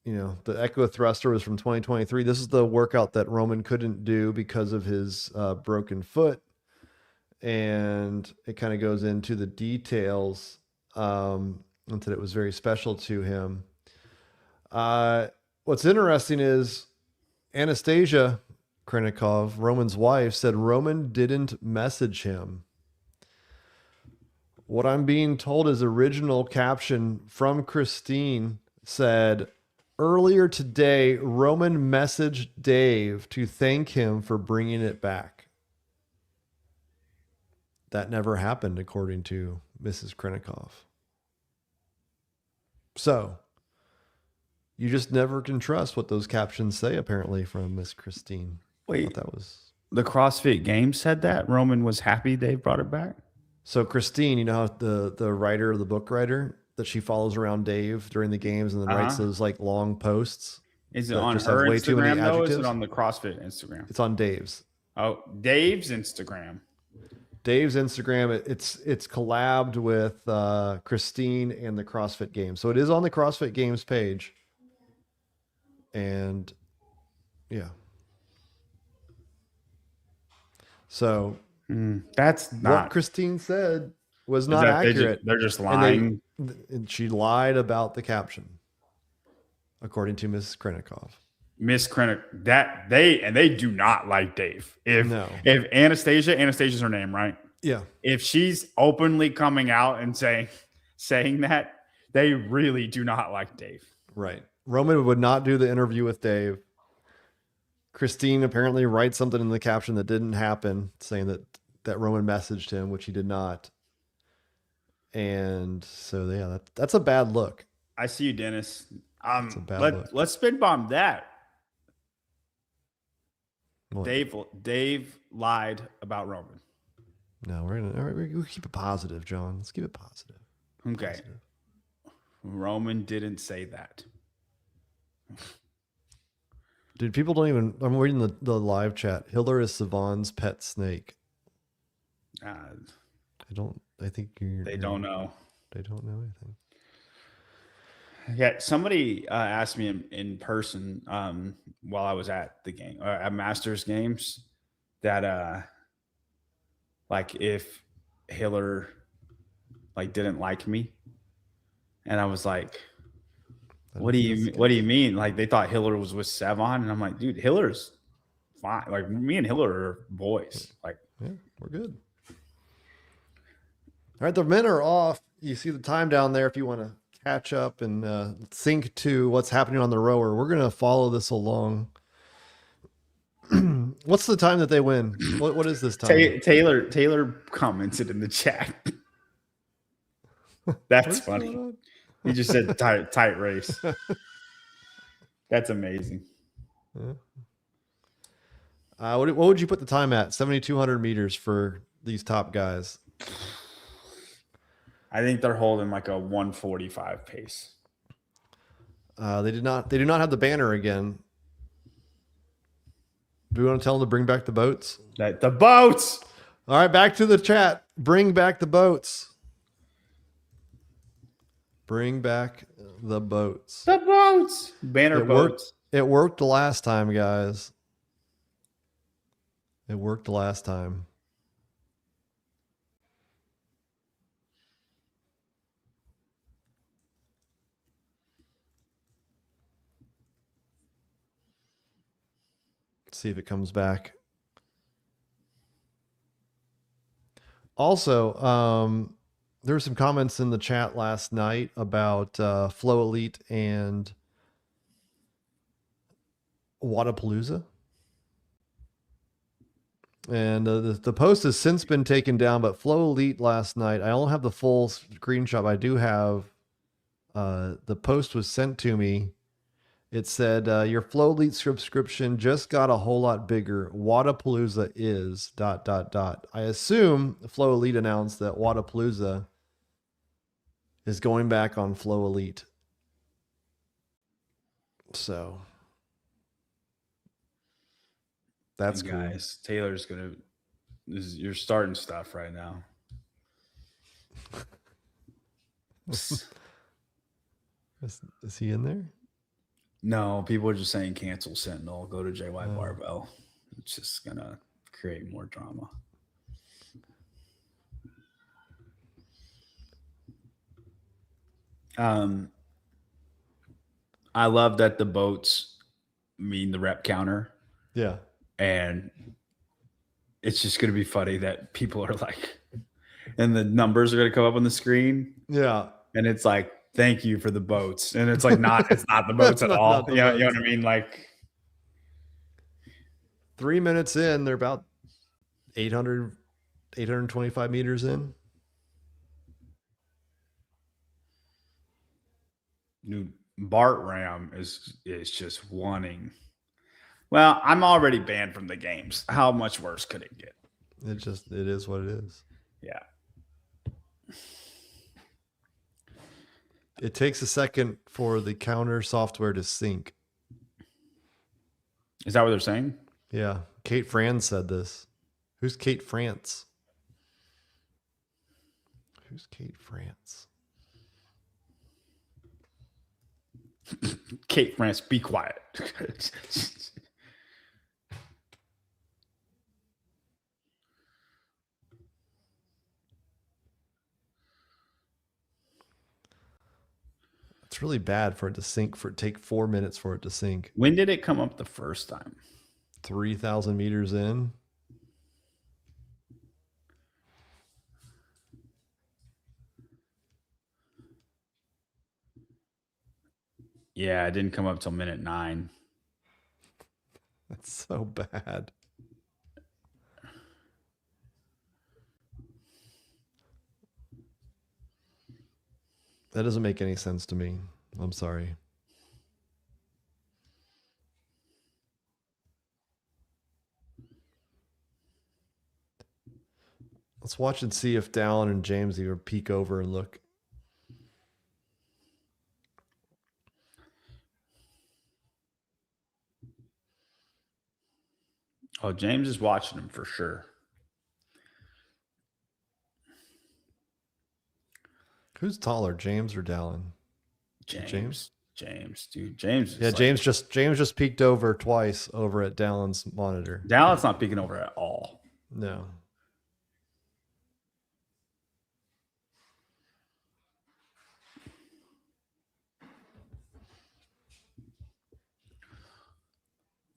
the Echo Thruster was from 2023. This is the workout that Roman couldn't do because of his broken foot. And it kind of goes into the details, and that it was very special to him. What's interesting is Anastasia Krenikov, Roman's wife, said Roman didn't message him. What I'm being told is original caption from Christine said, earlier today, Roman messaged Dave to thank him for bringing it back. That never happened, according to Mrs. Krenikov. So, you just never can trust what those captions say, apparently, from Miss Christine. Wait, that was the CrossFit Games said that Roman was happy Dave brought it back. So Christine, how the writer, the book writer, that she follows around Dave during the games and then writes those like long posts. Is it on her Instagram though? Is it on the CrossFit Instagram? It's on Dave's. Oh, Dave's Instagram. Dave's Instagram. It's collabed with Christine and the CrossFit Games. So it is on the CrossFit Games page. And yeah. So That's what not Christine said was is not that accurate. they're just And lying. and she lied about the caption, according to Mrs. Krennikov. Miss Krennic, that they do not like Dave. No. If Anastasia's her name, right? Yeah. If she's openly coming out and saying that, they really do not like Dave. Right. Roman would not do the interview with Dave. Christine apparently writes something in the caption that didn't happen, saying that Roman messaged him, which he did not. And so, yeah, that's a bad look. I see you, Dennis. It's a bad look. Let's spin bomb that. What? Dave lied about Roman. No, we'll keep it positive, John. Let's keep it positive. Okay. Positive. Roman didn't say that. Dude, people don't even. I'm reading the live chat. Hiller is Savon's pet snake. I think They don't know. They don't know anything. Yeah, somebody asked me in person while I was at the game at Masters games that like if Hiller like didn't like me, and I was like, what do you mean? Like they thought Hiller was with Sevon, and I'm like, dude, Hiller's fine. Like me and Hiller are boys. Like, yeah, we're good. All right, the men are off. You see the time down there if you want to catch up and sync to what's happening on the rower. We're going to follow this along. What's the time that they win? What is this time? Taylor commented in the chat. That's funny. He just said tight race. That's amazing. Yeah. What would you put the time at? 7,200 meters for these top guys. I think they're holding like a 145 pace. They do not have the banner again. Do we want to tell them to bring back the boats? The boats. All right, back to the chat. Bring back the boats. Bring back the boats. The boats. Banner boats. It worked the last time, guys. It worked the last time. Let's see if it comes back. Also, there were some comments in the chat last night about Flow Elite and Wadapalooza. And the post has since been taken down, but Flow Elite last night, I don't have the full screenshot. I do have the post was sent to me. It said, your Flow Elite subscription just got a whole lot bigger. Wadapalooza is ... I assume Flow Elite announced that Wadapalooza is going back on Flow Elite. So that's cool. Guys, Taylor's you're starting stuff right now. Is he in there? No, people are just saying cancel Sentinel, go to JY Barbell. It's just gonna create more drama. I love that the boats mean the rep counter. Yeah. And it's just gonna be funny that people are like, and the numbers are gonna come up on the screen. Yeah. And it's like, thank you for the boats. And it's like it's not the boats at all. You know what I mean? Like 3 minutes in, they're about 825 meters in. Dude, Bart Ram is just wanting. Well, I'm already banned from the games. How much worse could it get? It is what it is. Yeah. It takes a second for the counter software to sync. Is that what they're saying? Yeah. Kate France said this. Who's Kate France? Who's Kate France? Kate France, be quiet. It's really bad for it to sink. Take 4 minutes for it to sink. When did it come up the first time? 3,000 meters in. Yeah, it didn't come up till minute 9. That's so bad. That doesn't make any sense to me. I'm sorry. Let's watch and see if Dallin and James either peek over and look. Oh, James is watching him for sure. Who's taller, James or Dallin? James, dude. James. Yeah, James just peeked over twice over at Dallin's monitor. Dallin's not peeking over at all. No.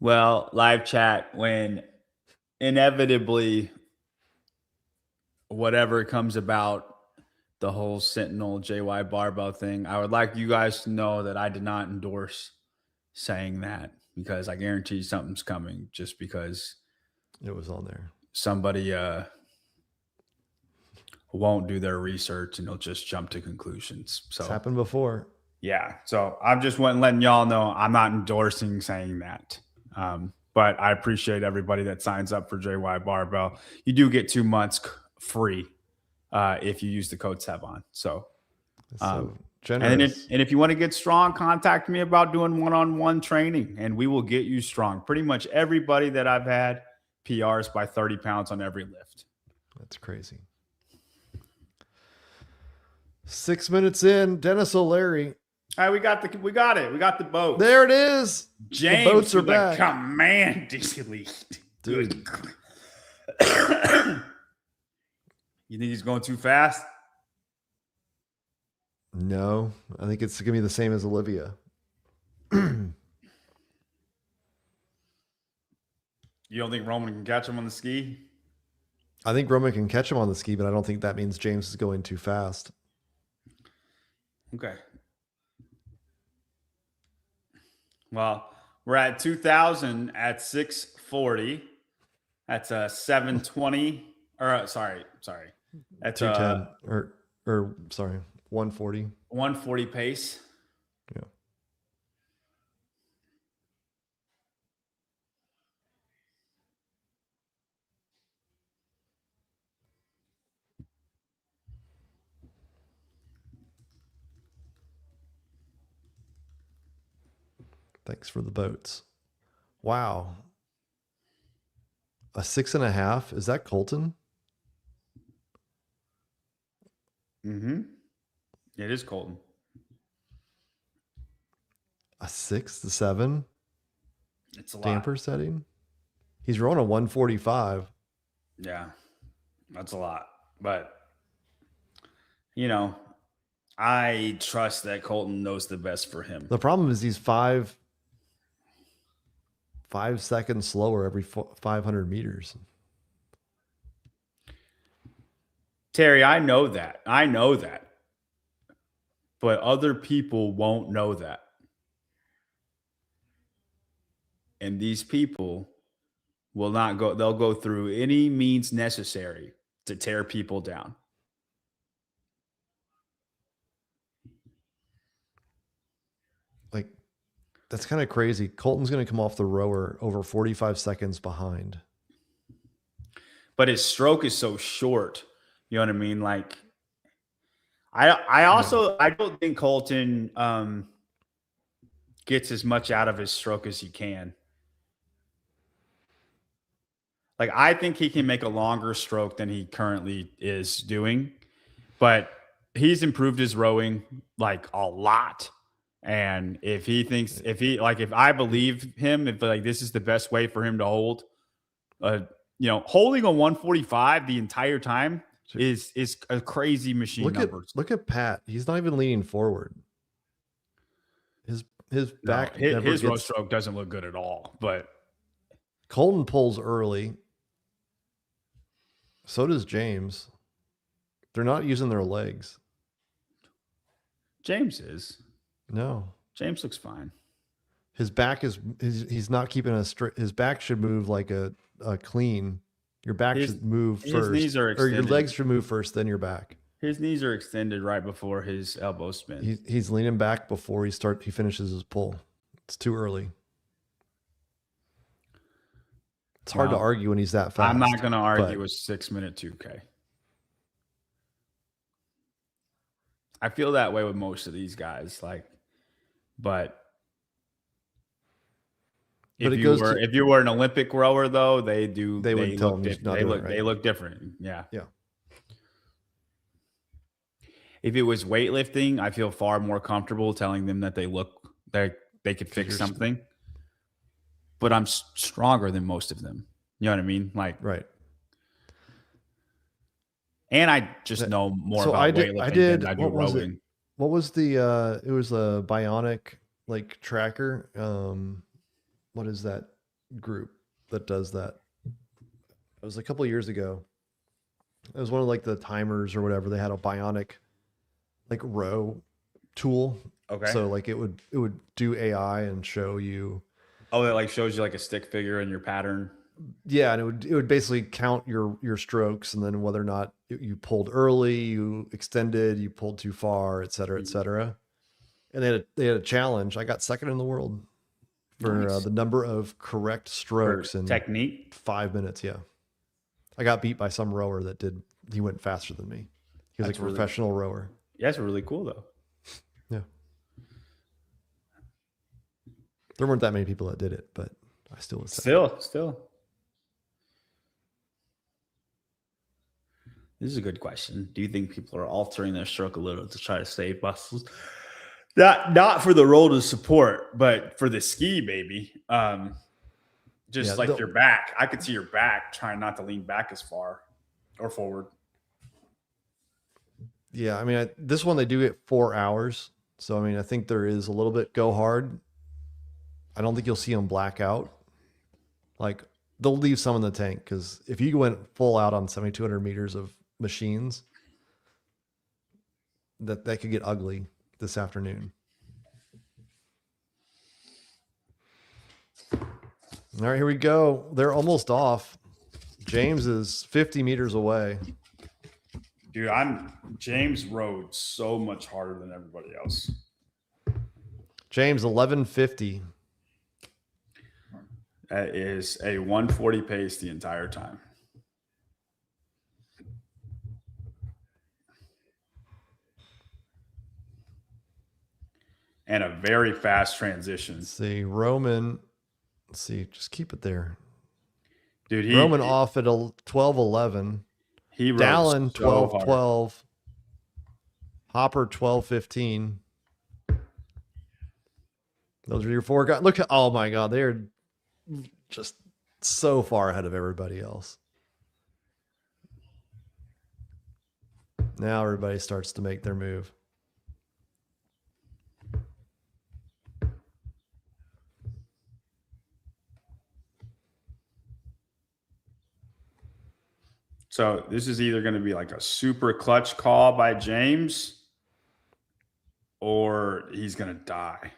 Well, live chat, when inevitably whatever comes about, the whole Sentinel JY barbell thing, I would like you guys to know that I did not endorse saying that, because I guarantee you something's coming just because it was on there. Somebody won't do their research and they'll just jump to conclusions. So It's happened before. yeah. So I'm just letting y'all know I'm not endorsing saying that. But I appreciate everybody that signs up for JY Barbell. You do get 2 months free if you use the code SEVON. So, generous. And if you want to get strong, contact me about doing one-on-one training, and we will get you strong. Pretty much everybody that I've had PRs by 30 pounds on every lift. That's crazy. 6 minutes in, Dennis O'Leary. All right, we got it. We got the boat. There it is. James, the boats are with back. a commandingly Dude. You think he's going too fast? No, I think it's gonna be the same as Olivia. You don't think Roman can catch him on the ski? I think Roman can catch him on the ski, but I don't think that means James is going too fast. Okay. Well, we're at 2,000 at 640. That's a 720. Or sorry. That's 210 or sorry, 140. 140 pace. Yeah. Thanks for the boats. Wow. A 6.5. Is that Colton? Mm-hmm. It is Colton. A 6 to 7. It's a lot. Damper setting. He's rowing a 145. Yeah, that's a lot. But, I trust that Colton knows the best for him. The problem is he's 5 seconds slower every 500 meters. Terry, I know that. But other people won't know that. And these people will not go, they'll go through any means necessary to tear people down. Like, that's kind of crazy. Colton's going to come off the rower over 45 seconds behind. But his stroke is so short. You know what I mean? Like, I don't think Colton gets as much out of his stroke as he can. Like, I think he can make a longer stroke than he currently is doing, but he's improved his rowing like a lot. And if I believe him, if like this is the best way for him to hold, holding a 145 the entire time is a crazy machine. Look at Pat. He's not even leaning forward. his back No, never his row gets. stroke doesn't look good at all. But Colton pulls early. So does James. They're not using their legs. James is. No. James looks fine. His back is he's not keeping a straight. His back should move like a clean. Your back should move his first. knees are or your extended. legs should move first, then your back. His knees are extended right before his elbow spin. He's leaning back before he finishes his pull. It's too early. It's hard to argue when he's that fast. I'm not going to argue a 6-minute 2K. I feel that way with most of these guys. But if you were an Olympic rower, though, they would tell him they look different. Yeah. Yeah. If it was weightlifting, I feel far more comfortable telling them that they could fix something. But I'm stronger than most of them. You know what I mean? Right. And I just know more about weightlifting than I do rowing. What was the it was a bionic tracker. What is that group that does that? It was a couple of years ago. It was one of the timers or whatever. They had a bionic row tool. Okay. So it would do AI and show you. Oh, it shows you a stick figure and your pattern. Yeah, and it would basically count your strokes and then whether or not you pulled early, you extended, you pulled too far, et cetera, et cetera. And they had a challenge. I got second in the world for the number of correct strokes and technique. 5 minutes. Yeah, I got beat by some rower he went faster than me. He was a professional rower. Yeah, that's really cool though. Yeah, there weren't that many people that did it, but I still was. Still. This is a good question. Do you think people are altering their stroke a little to try to save muscles? Not for the roll to support, but for the ski, baby. Your back. I could see your back trying not to lean back as far or forward. Yeah, I mean, this one they do it 4 hours. So, I mean, I think there is a little bit go hard. I don't think you'll see them black out. They'll leave some in the tank because if you went full out on 7,200 meters of machines, that could get ugly this afternoon. All right, here we go. They're almost off. James is 50 meters away. Dude, James rode so much harder than everybody else. James 11:50. That is a 140 pace the entire time. And a very fast transition. Let's see, Roman. Let's see, just keep it there. Dude, Roman off at 12:11. He Dallin so 12:12. Hopper 12:15. Those are your four guys. Look, oh my God, they're just so far ahead of everybody else. Now everybody starts to make their move. So this is either going to be a super clutch call by James or he's going to die.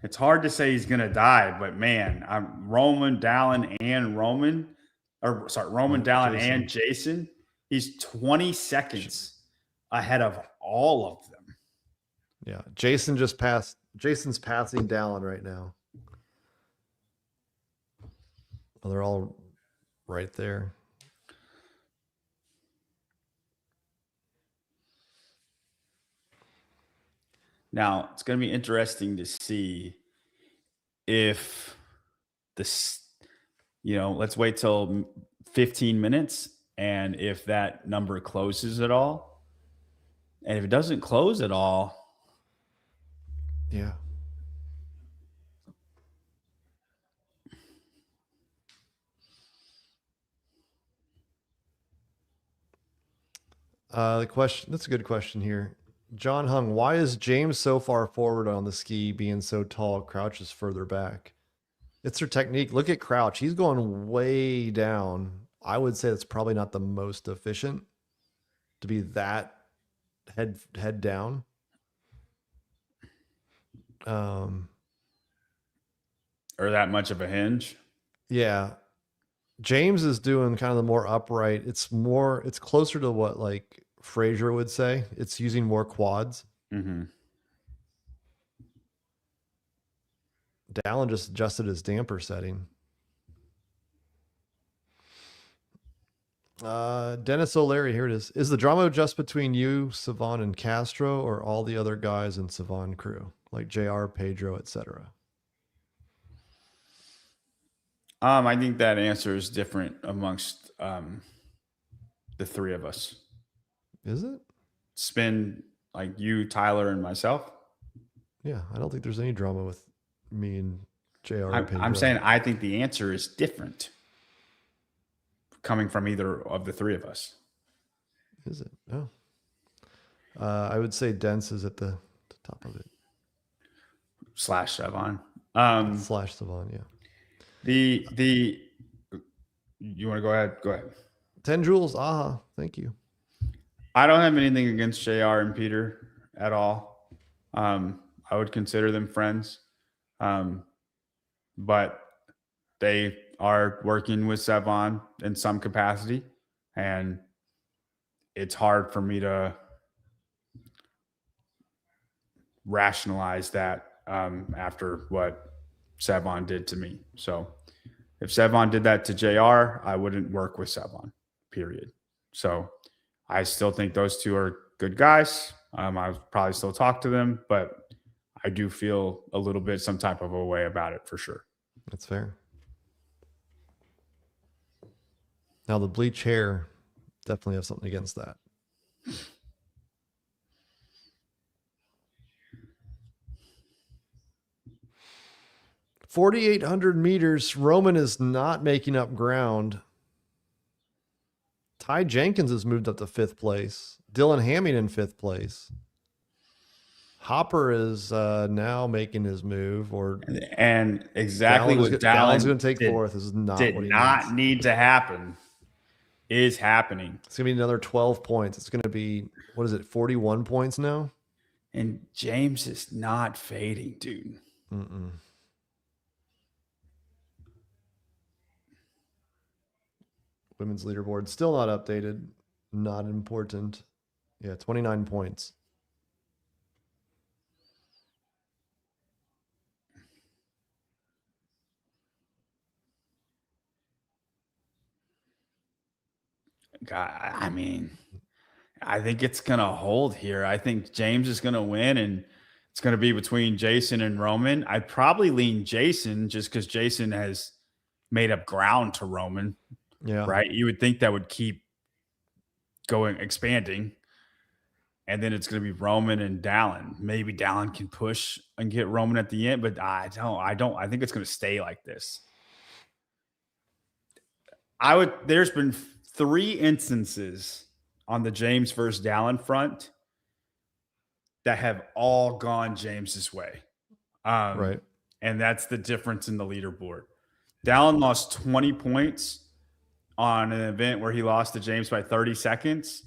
It's hard to say he's going to die, but man, Roman, Dallin, and and Jason. He's 20 seconds ahead of all of them. Yeah. Jason's passing Dallin right now. Well, they're all right there. Now, it's going to be interesting to see if this, let's wait till 15 minutes and if that number closes at all. And if it doesn't close at all. Yeah. The question, that's a good question here. John Hung, why is James so far forward on the ski being so tall? Crouch is further back. It's their technique. Look at Crouch. He's going way down. I would say that's probably not the most efficient to be that head down. Or that much of a hinge. Yeah. James is doing kind of the more upright. It's closer to what like Frazier would say. It's using more quads. Mm-hmm. Dallin just adjusted his damper setting. Dennis O'Leary, here it is. Is the drama just between you, Savon, and Castro, or all the other guys in Savon crew, like JR, Pedro, etc.? I think that answer is different amongst the three of us. Is it? Spin like you, Tyler, and myself. Yeah, I don't think there's any drama with me and JR and Pedro. I'm saying I think the answer is different coming from either of the three of us. Is it? Oh. I would say Dense is at the top of it. Slash Savon. Slash Savon, yeah. You want to go ahead? Go ahead. 10 joules. Aha. Thank you. I don't have anything against JR and Peter at all. I would consider them friends. But they are working with Savon in some capacity. And it's hard for me to rationalize that after what Savon did to me. So if Savon did that to JR, I wouldn't work with Savon, period. So I still think those two are good guys. I would probably still talk to them, but I do feel a little bit some type of a way about it for sure. That's fair. Now the bleach hair, definitely have something against that. $4,800 meters. Roman is not making up ground. Ty Jenkins has moved up to 5th place. Dylan Hamming in 5th place. Hopper is now making his move, and exactly what Dallin's going to take 4th. This is not did what he not needs. need to happen. Is happening. It's going to be another 12 points. It's going to be, what is it, 41 points now? And James is not fading, dude. Mm-mm. Women's leaderboard still not updated. Not important. Yeah, 29 points. God, I mean, I think it's going to hold here. I think James is going to win, and it's going to be between Jason and Roman. I'd probably lean Jason just because Jason has made up ground to Roman. Yeah. Right. You would think that would keep going, expanding. And then it's going to be Roman and Dallin. Maybe Dallin can push and get Roman at the end, but I don't. I think it's going to stay like this. There's been 3 instances on the James versus Dallin front that have all gone James's way. Right. And that's the difference in the leaderboard. Dallin lost 20 points on an event where he lost to James by 30 seconds.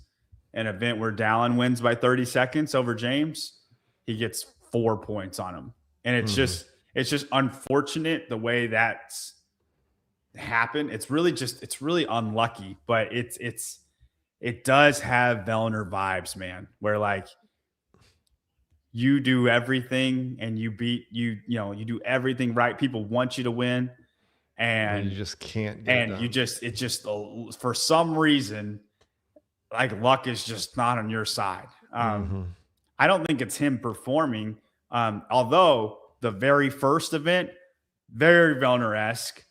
An event where Dallin wins by 30 seconds over James, he gets 4 points on him. And it's just unfortunate the way that's happened. It's really unlucky, but it does have Vellner vibes, man, where like you do everything and you do everything right. People want you to win. And you just can't get it done. For some reason, like luck is just not on your side. I don't think it's him performing. Although the very first event, very Vellner-esque,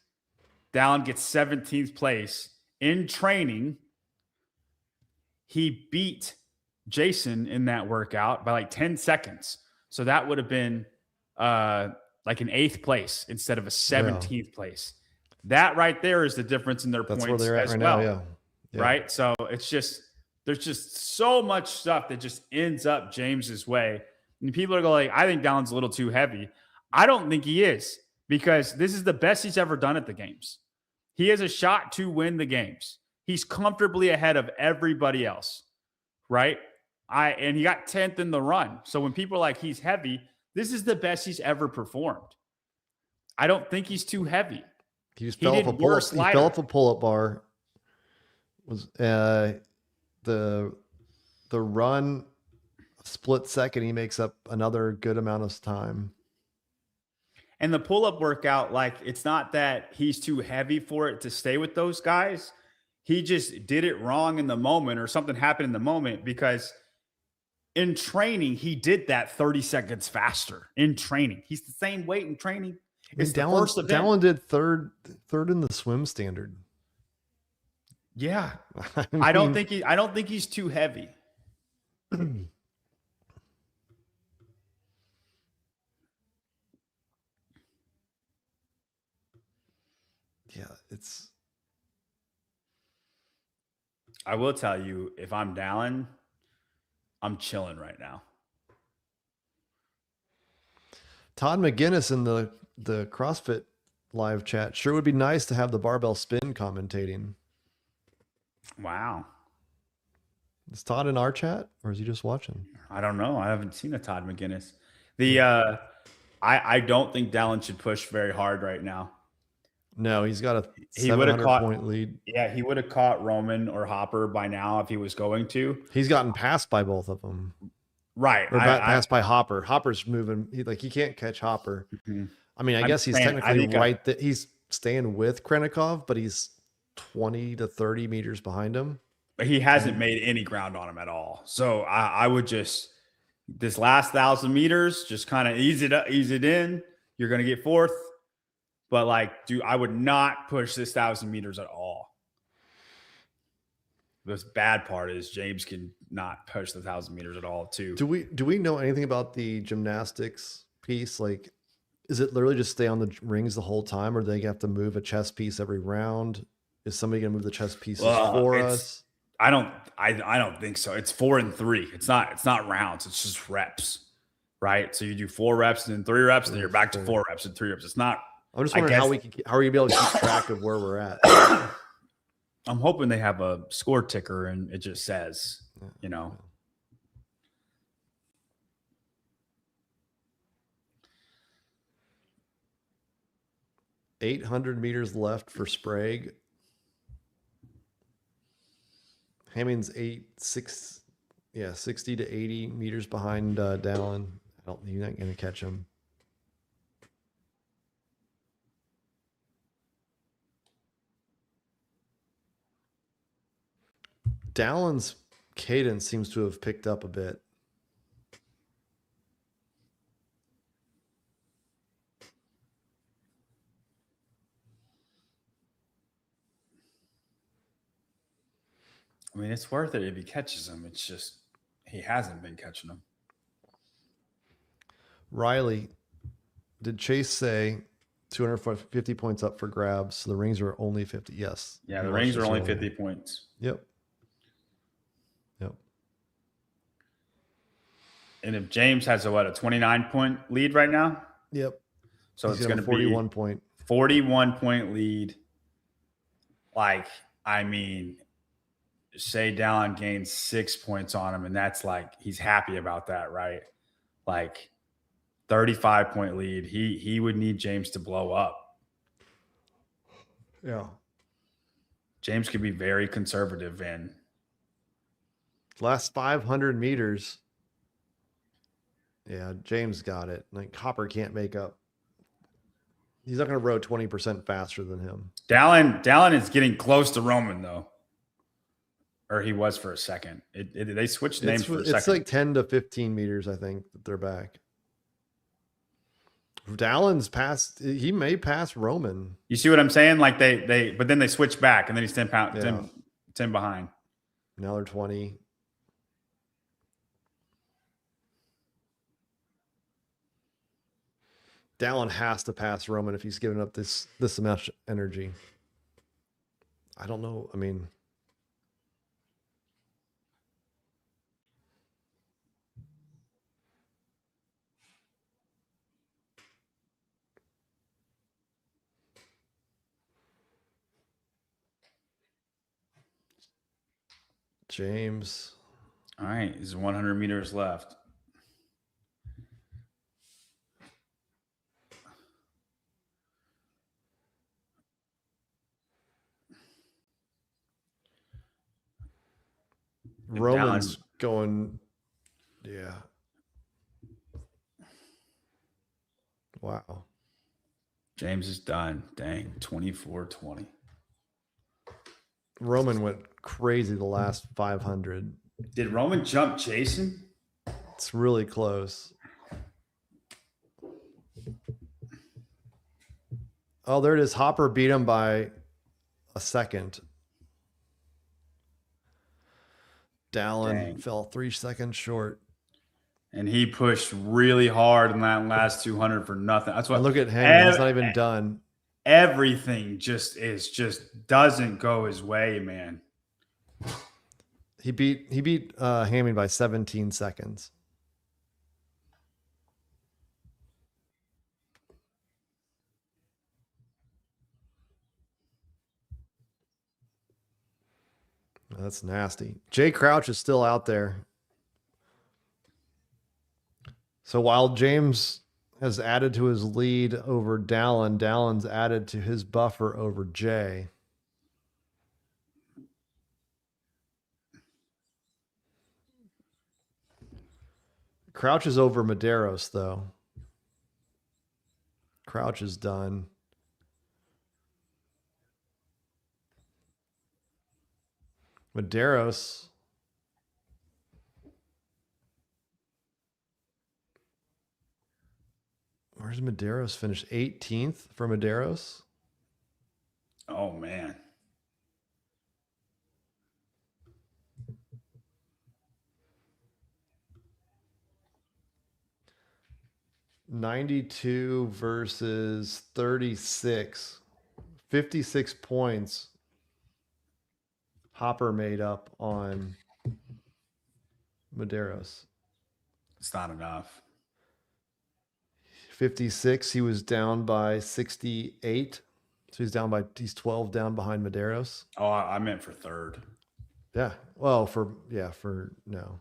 Dallin gets 17th place in training. He beat Jason in that workout by like 10 seconds. So that would have been like an 8th place instead of a 17th place. That right there is the difference in their points. That's where they're at as right well, now, yeah. Right? So it's just There's just so much stuff that just ends up James's way. And people are going, I think Dallon's a little too heavy. I don't think he is, because this is the best he's ever done at the games. He has a shot to win the games. He's comfortably ahead of everybody else, right? And he got 10th in the run. So when people are like, he's heavy, this is the best he's ever performed. I don't think he's too heavy. He fell off a pull-up bar. Was the run split second, he makes up another good amount of time. And the pull-up workout, like, it's not that he's too heavy for it to stay with those guys. He just did it wrong in the moment, or something happened in the moment, because in training, he did that 30 seconds faster in training. He's the same weight in training. It's the first event. Dallon did third in the swim standard. Yeah. I don't think he's too heavy. Yeah, it's. I will tell you, if I'm Dallon, I'm chilling right now. Todd McGinnis in the CrossFit live chat. Sure would be nice to have the barbell spin commentating. Wow. Is Todd in our chat, or is he just watching? I don't know. I haven't seen a Todd McGinnis. I don't think Dallon should push very hard right now. No, he's got a 700-point lead. Yeah, he would have caught Roman or Hopper by now if he was going to. He's gotten passed by both of them. Right. Or passed by Hopper. Hopper's moving. He can't catch Hopper. Mm-hmm. I mean, I guess he's technically right. That he's staying with Krennikov, but he's 20 to 30 meters behind him. But he hasn't made any ground on him at all. So I would just, this last 1,000 meters, just kind of ease it in. You're going to get fourth. But I would not push this 1,000 meters at all. The bad part is James can not push the 1,000 meters at all too. Do we know anything about the gymnastics piece? Like, is it literally just stay on the rings the whole time, or do they have to move a chest piece every round? Is somebody going to move the chest pieces for us? I don't think so. It's 4 and 3. It's not rounds. It's just reps, right? So you do 4 reps and then 3 reps, and then you're back to 4 reps and 3 reps. It's not. I'm just wondering how are you able to keep track of where we're at? I'm hoping they have a score ticker and it just says, 800 meters left for Sprague. Hammond's 60 to 80 meters behind Dallon. You're not going to catch him. Dallon's cadence seems to have picked up a bit. I mean, it's worth it if he catches them. It's just he hasn't been catching them. Riley, did Chase say 250 points up for grabs? So the rings are only 50. Yes. Yeah, the rings are only 50 points. Yep. And if James has a 29-point lead right now? Yep. So it's going to be 41 point lead. Say Dallon gains 6 points on him, and that's he's happy about that, right? 35-point lead. He would need James to blow up. Yeah. James could be very conservative in last 500 meters. Yeah, James got it. Hopper can't make up. He's not going to row 20% faster than him. Dallon is getting close to Roman, though. Or he was for a second. They switched names for a second. It's 10 to 15 meters, I think, that they're back. Dallon's passed. He may pass Roman. You see what I'm saying? But then they switch back, and then he's 10 behind. Now they're 20. Dallon has to pass Roman if he's giving up this much energy. I don't know. I mean, James. All right, there's 100 meters left. Roman's going, yeah. Wow. James is done. Dang, 24-20. Roman went crazy the last 500. Did Roman jump Jason? It's really close. Oh, there it is. Hopper beat him by a second. Dallin fell 3 seconds short. And he pushed really hard in that last 200 for nothing. That's what. And look at him. He's not even done. Everything just doesn't go his way, man. He beat Hammy by 17 seconds. That's nasty. Jay Crouch is still out there. So while James has added to his lead over Dallin, Dallin's added to his buffer over Jay. Crouch is over Medeiros, though. Crouch is done. Medeiros. Where's Medeiros finish? 18th for Medeiros? Oh, man. $92 versus 36. 56 points. Hopper made up on Medeiros. It's not enough. 56. He was down by 68. So he's 12 down behind Medeiros. Oh, I meant for third. Yeah. Well, no.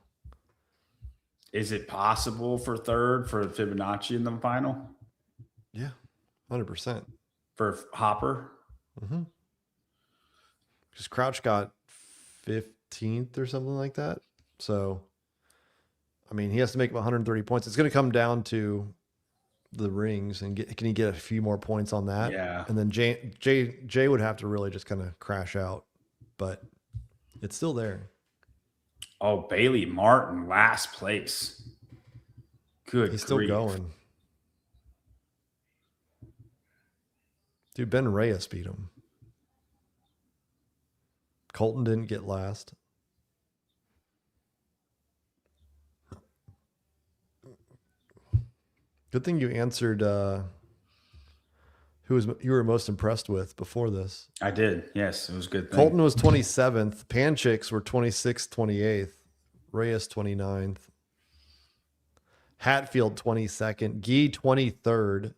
Is it possible for third for Fibonacci in the final? Yeah. 100%. For Hopper? Mm-hmm. Because Crouch got 15th or something like that. So, I mean, he has to make 130 points. It's going to come down to the rings and can he get a few more points on that? Yeah. And then Jay would have to really just kind of crash out, but it's still there. Oh, Bailey Martin, last place. Good. He's still going. Dude, Ben Reyes beat him. Colton didn't get last. Good thing you answered who you were most impressed with before this. I did. Yes, it was a good thing. Colton was 27th. Panchicks were 26th, 28th. Reyes 29th. Hatfield 22nd. Gee 23rd.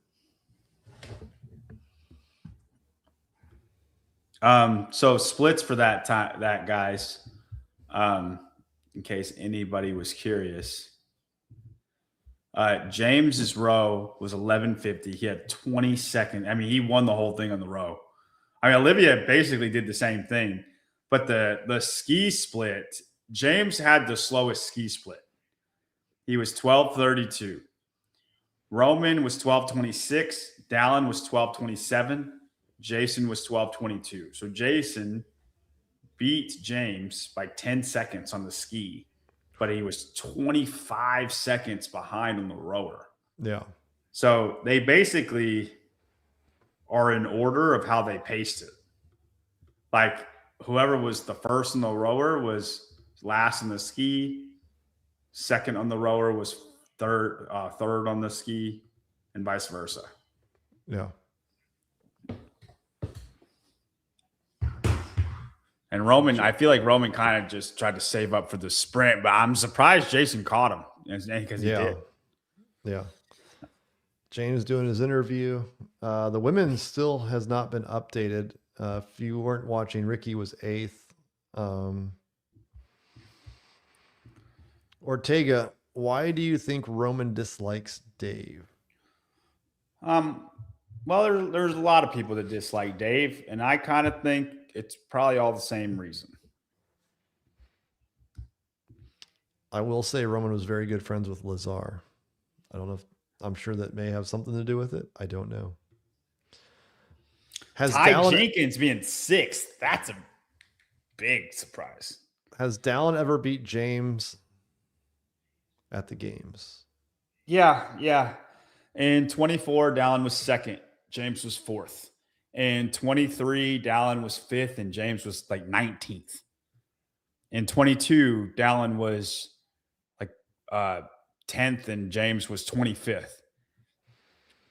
So splits for that time, that guys, in case anybody was curious. James's row was 1150. He had 20 seconds. I mean, he won the whole thing on the row. I mean, Olivia basically did the same thing, but the ski split, James had the slowest ski split. He was 12:32. Roman was 12:26. Dallin was 12:27. Jason was 12:22. So Jason beat James by 10 seconds on the ski, but he was 25 seconds behind on the rower. Yeah. So they basically are in order of how they paced it. Like whoever was the first on the rower was last on the ski. Second on the rower was third on the ski, and vice versa. Yeah. And Roman, I feel like Roman kind of just tried to save up for the sprint, but I'm surprised Jason caught him because he did. Yeah. James doing his interview. The women still has not been updated. If you weren't watching, Ricky was 8th. Ortega, why do you think Roman dislikes Dave? Well, there's a lot of people that dislike Dave, and I kind of think it's probably all the same reason. I will say Roman was very good friends with Lazar. I don't know if I'm sure that may have something to do with it. I don't know. Has Ty Jenkins being sixth, that's a big surprise. Has Dallin ever beat James at the games? Yeah. In 24, Dallin was second. James was fourth. In 23, Dallin was fifth, and James was like 19th. In 22, Dallin was like 10th, and James was 25th.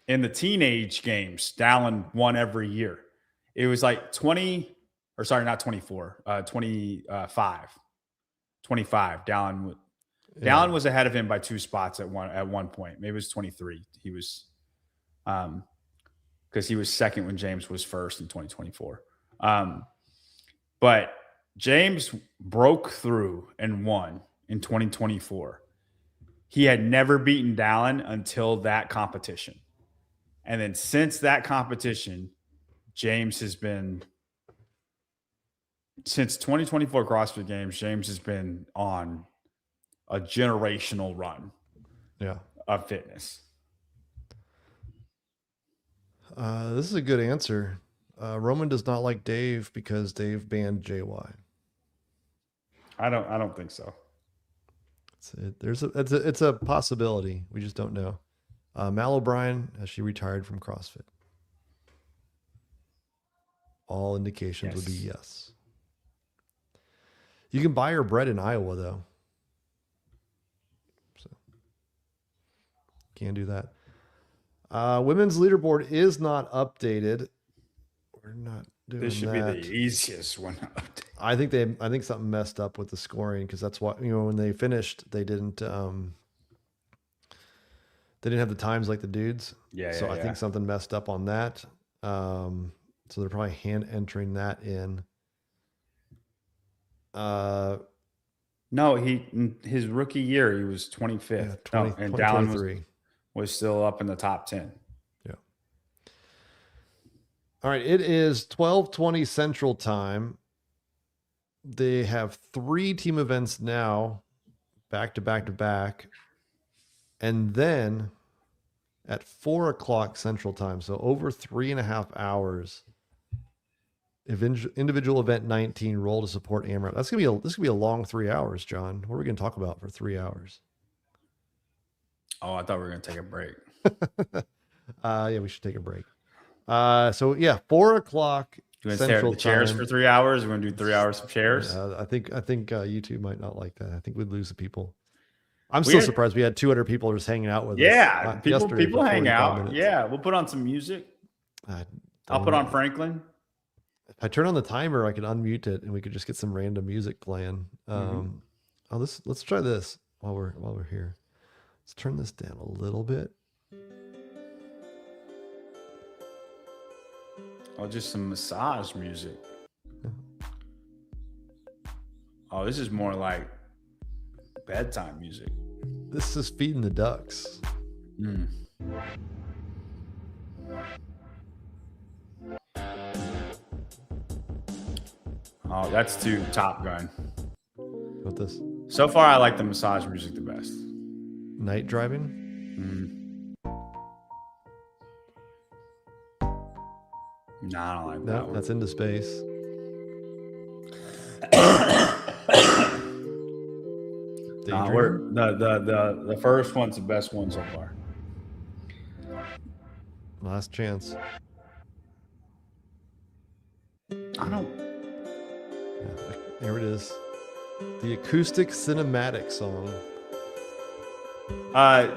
In the teenage games, Dallin won every year. It was like 25. 25. Dallin was ahead of him by 2 spots at one point. Maybe it was 23. He was because he was second when James was first in 2024. But James broke through and won in 2024. He had never beaten Dallin until that competition. And then since that competition, James has been, since 2024 CrossFit Games, James has been on a generational run of fitness. This is a good answer. Roman does not like Dave because Dave banned JY. I don't think so. It's a possibility. We just don't know. Mal O'Brien, has she retired from CrossFit? All indications would be yes. You can buy her bread in Iowa, though. So can't do that. Women's leaderboard is not updated. We're not doing This should that. be the easiest one. I think something messed up with the scoring because that's why, when they finished, they didn't have the times like the dudes. So I think something messed up on that. So they're probably hand entering that in. No, his rookie year he was 25th. And Dallin was still up in the top 10. Yeah. All right, it is 12:20 Central Time. They have 3 team events now, back to back to back, and then at 4 o'clock Central Time, so over 3.5 hours. Individual event 19, roll to support AMRAP. This could be a long 3 hours, John. What are we going to talk about for 3 hours? Oh, I thought we were going to take a break. Yeah, we should take a break. 4 o'clock. You want to stare at the chairs for 3 hours? We're going to do 3 hours of chairs. I think YouTube might not like that. I think we'd lose the people. I'm still surprised we had 200 people just hanging out with us. Yeah, people hang out. Minutes. Yeah, we'll put on some music. I'll put on Franklin. If I turn on the timer, I can unmute it and we could just get some random music playing. Let's try this while we're here. Let's turn this down a little bit. Oh, just some massage music. Oh, this is more like bedtime music. This is feeding the ducks. Oh, that's too Top Gun. What this? So far, I like the massage music the best. Night driving? No, I don't like that. No, one. that's Into Space. The first one's the best one so far. Last chance. I don't. Yeah, there it is. The acoustic cinematic song.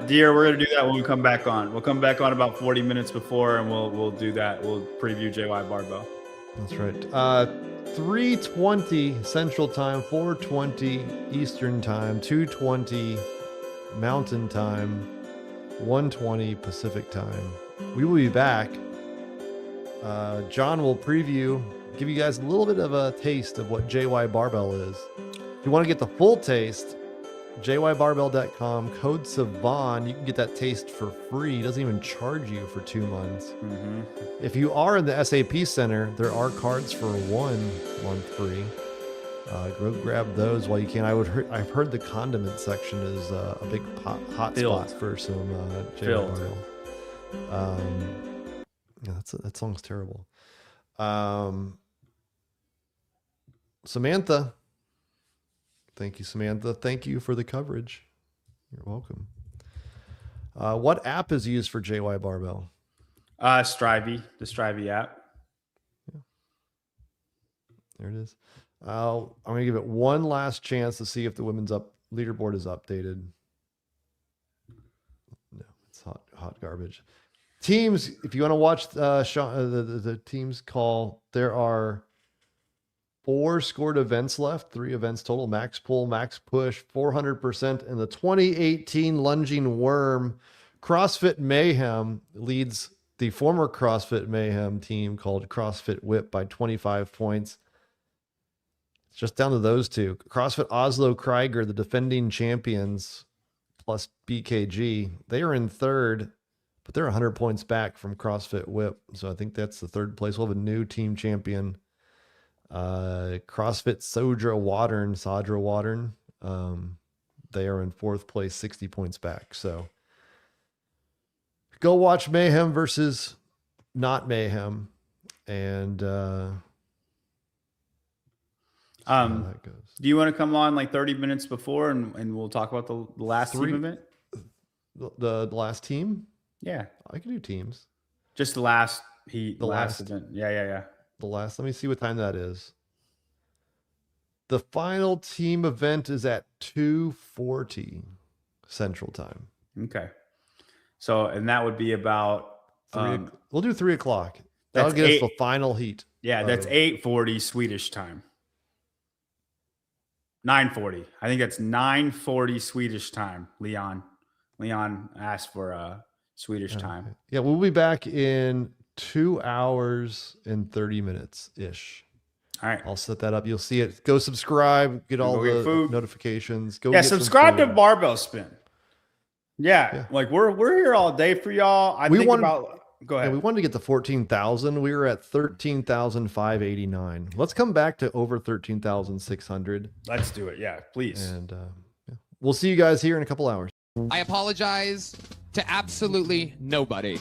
Dear, we're gonna do that when we come back on. We'll come back on about 40 minutes before, and we'll do that. We'll preview JY Barbell. That's right. 3:20 Central Time, 4:20 Eastern Time, 2:20 Mountain Time, 1:20 Pacific Time. We will be back. John will give you guys a little bit of a taste of what JY Barbell is. If you want to get the full taste, JYBarbell.com, code Savan. You can get that taste for free. It doesn't even charge you for 2 months. If you are in the SAP Center, there are cards for 1 month free. Go grab those while you can. I've heard the condiment section is a big hot spot for some JY Barbell. Yeah, that song's terrible. Samantha. Thank you, Samantha. Thank you for the coverage. You're welcome. What app is used for JY Barbell? Strivey, the Strivey app. Yeah. There it is. I'm going to give it one last chance to see if the women's leaderboard is updated. No, it's hot garbage. Teams, if you want to watch the teams call, there are 4 scored events left, 3 events total, max pull, max push, 400%. And the 2018 lunging worm CrossFit Mayhem leads the former CrossFit Mayhem team called CrossFit Whip by 25 points. It's just down to those two. CrossFit Oslo Krieger, the defending champions, plus BKG, they are in third, but they're 100 points back from CrossFit Whip. So I think that's the third place. We'll have a new team champion. CrossFit Sadra Wadern. They are in 4th place, 60 points back. So go watch Mayhem versus not Mayhem. And that goes. Do you want to come on like 30 minutes before and we'll talk about the last team event? The last team? Yeah. I can do teams. Just the last heat, The last event. Yeah. Let me see what time that is. The final team event is at 2:40 Central Time. Okay. So, and that would be about we'll do 3 o'clock. That'll get us the final heat. Yeah, that's 8:40 Swedish time. 9:40. I think that's 9:40 Swedish time. Leon asked for Swedish time. Yeah, we'll be back in 2 hours and 30 minutes ish. All right. I'll set that up. You'll see it. Go subscribe, get all the notifications. Go get subscribe to Barbell Spin. Yeah. Like we're here all day for y'all. Go ahead. Yeah, we wanted to get to 14,000. We were at 13,589. Let's come back to over 13,600. Let's do it. Yeah, please. And we'll see you guys here in a couple hours. I apologize to absolutely nobody.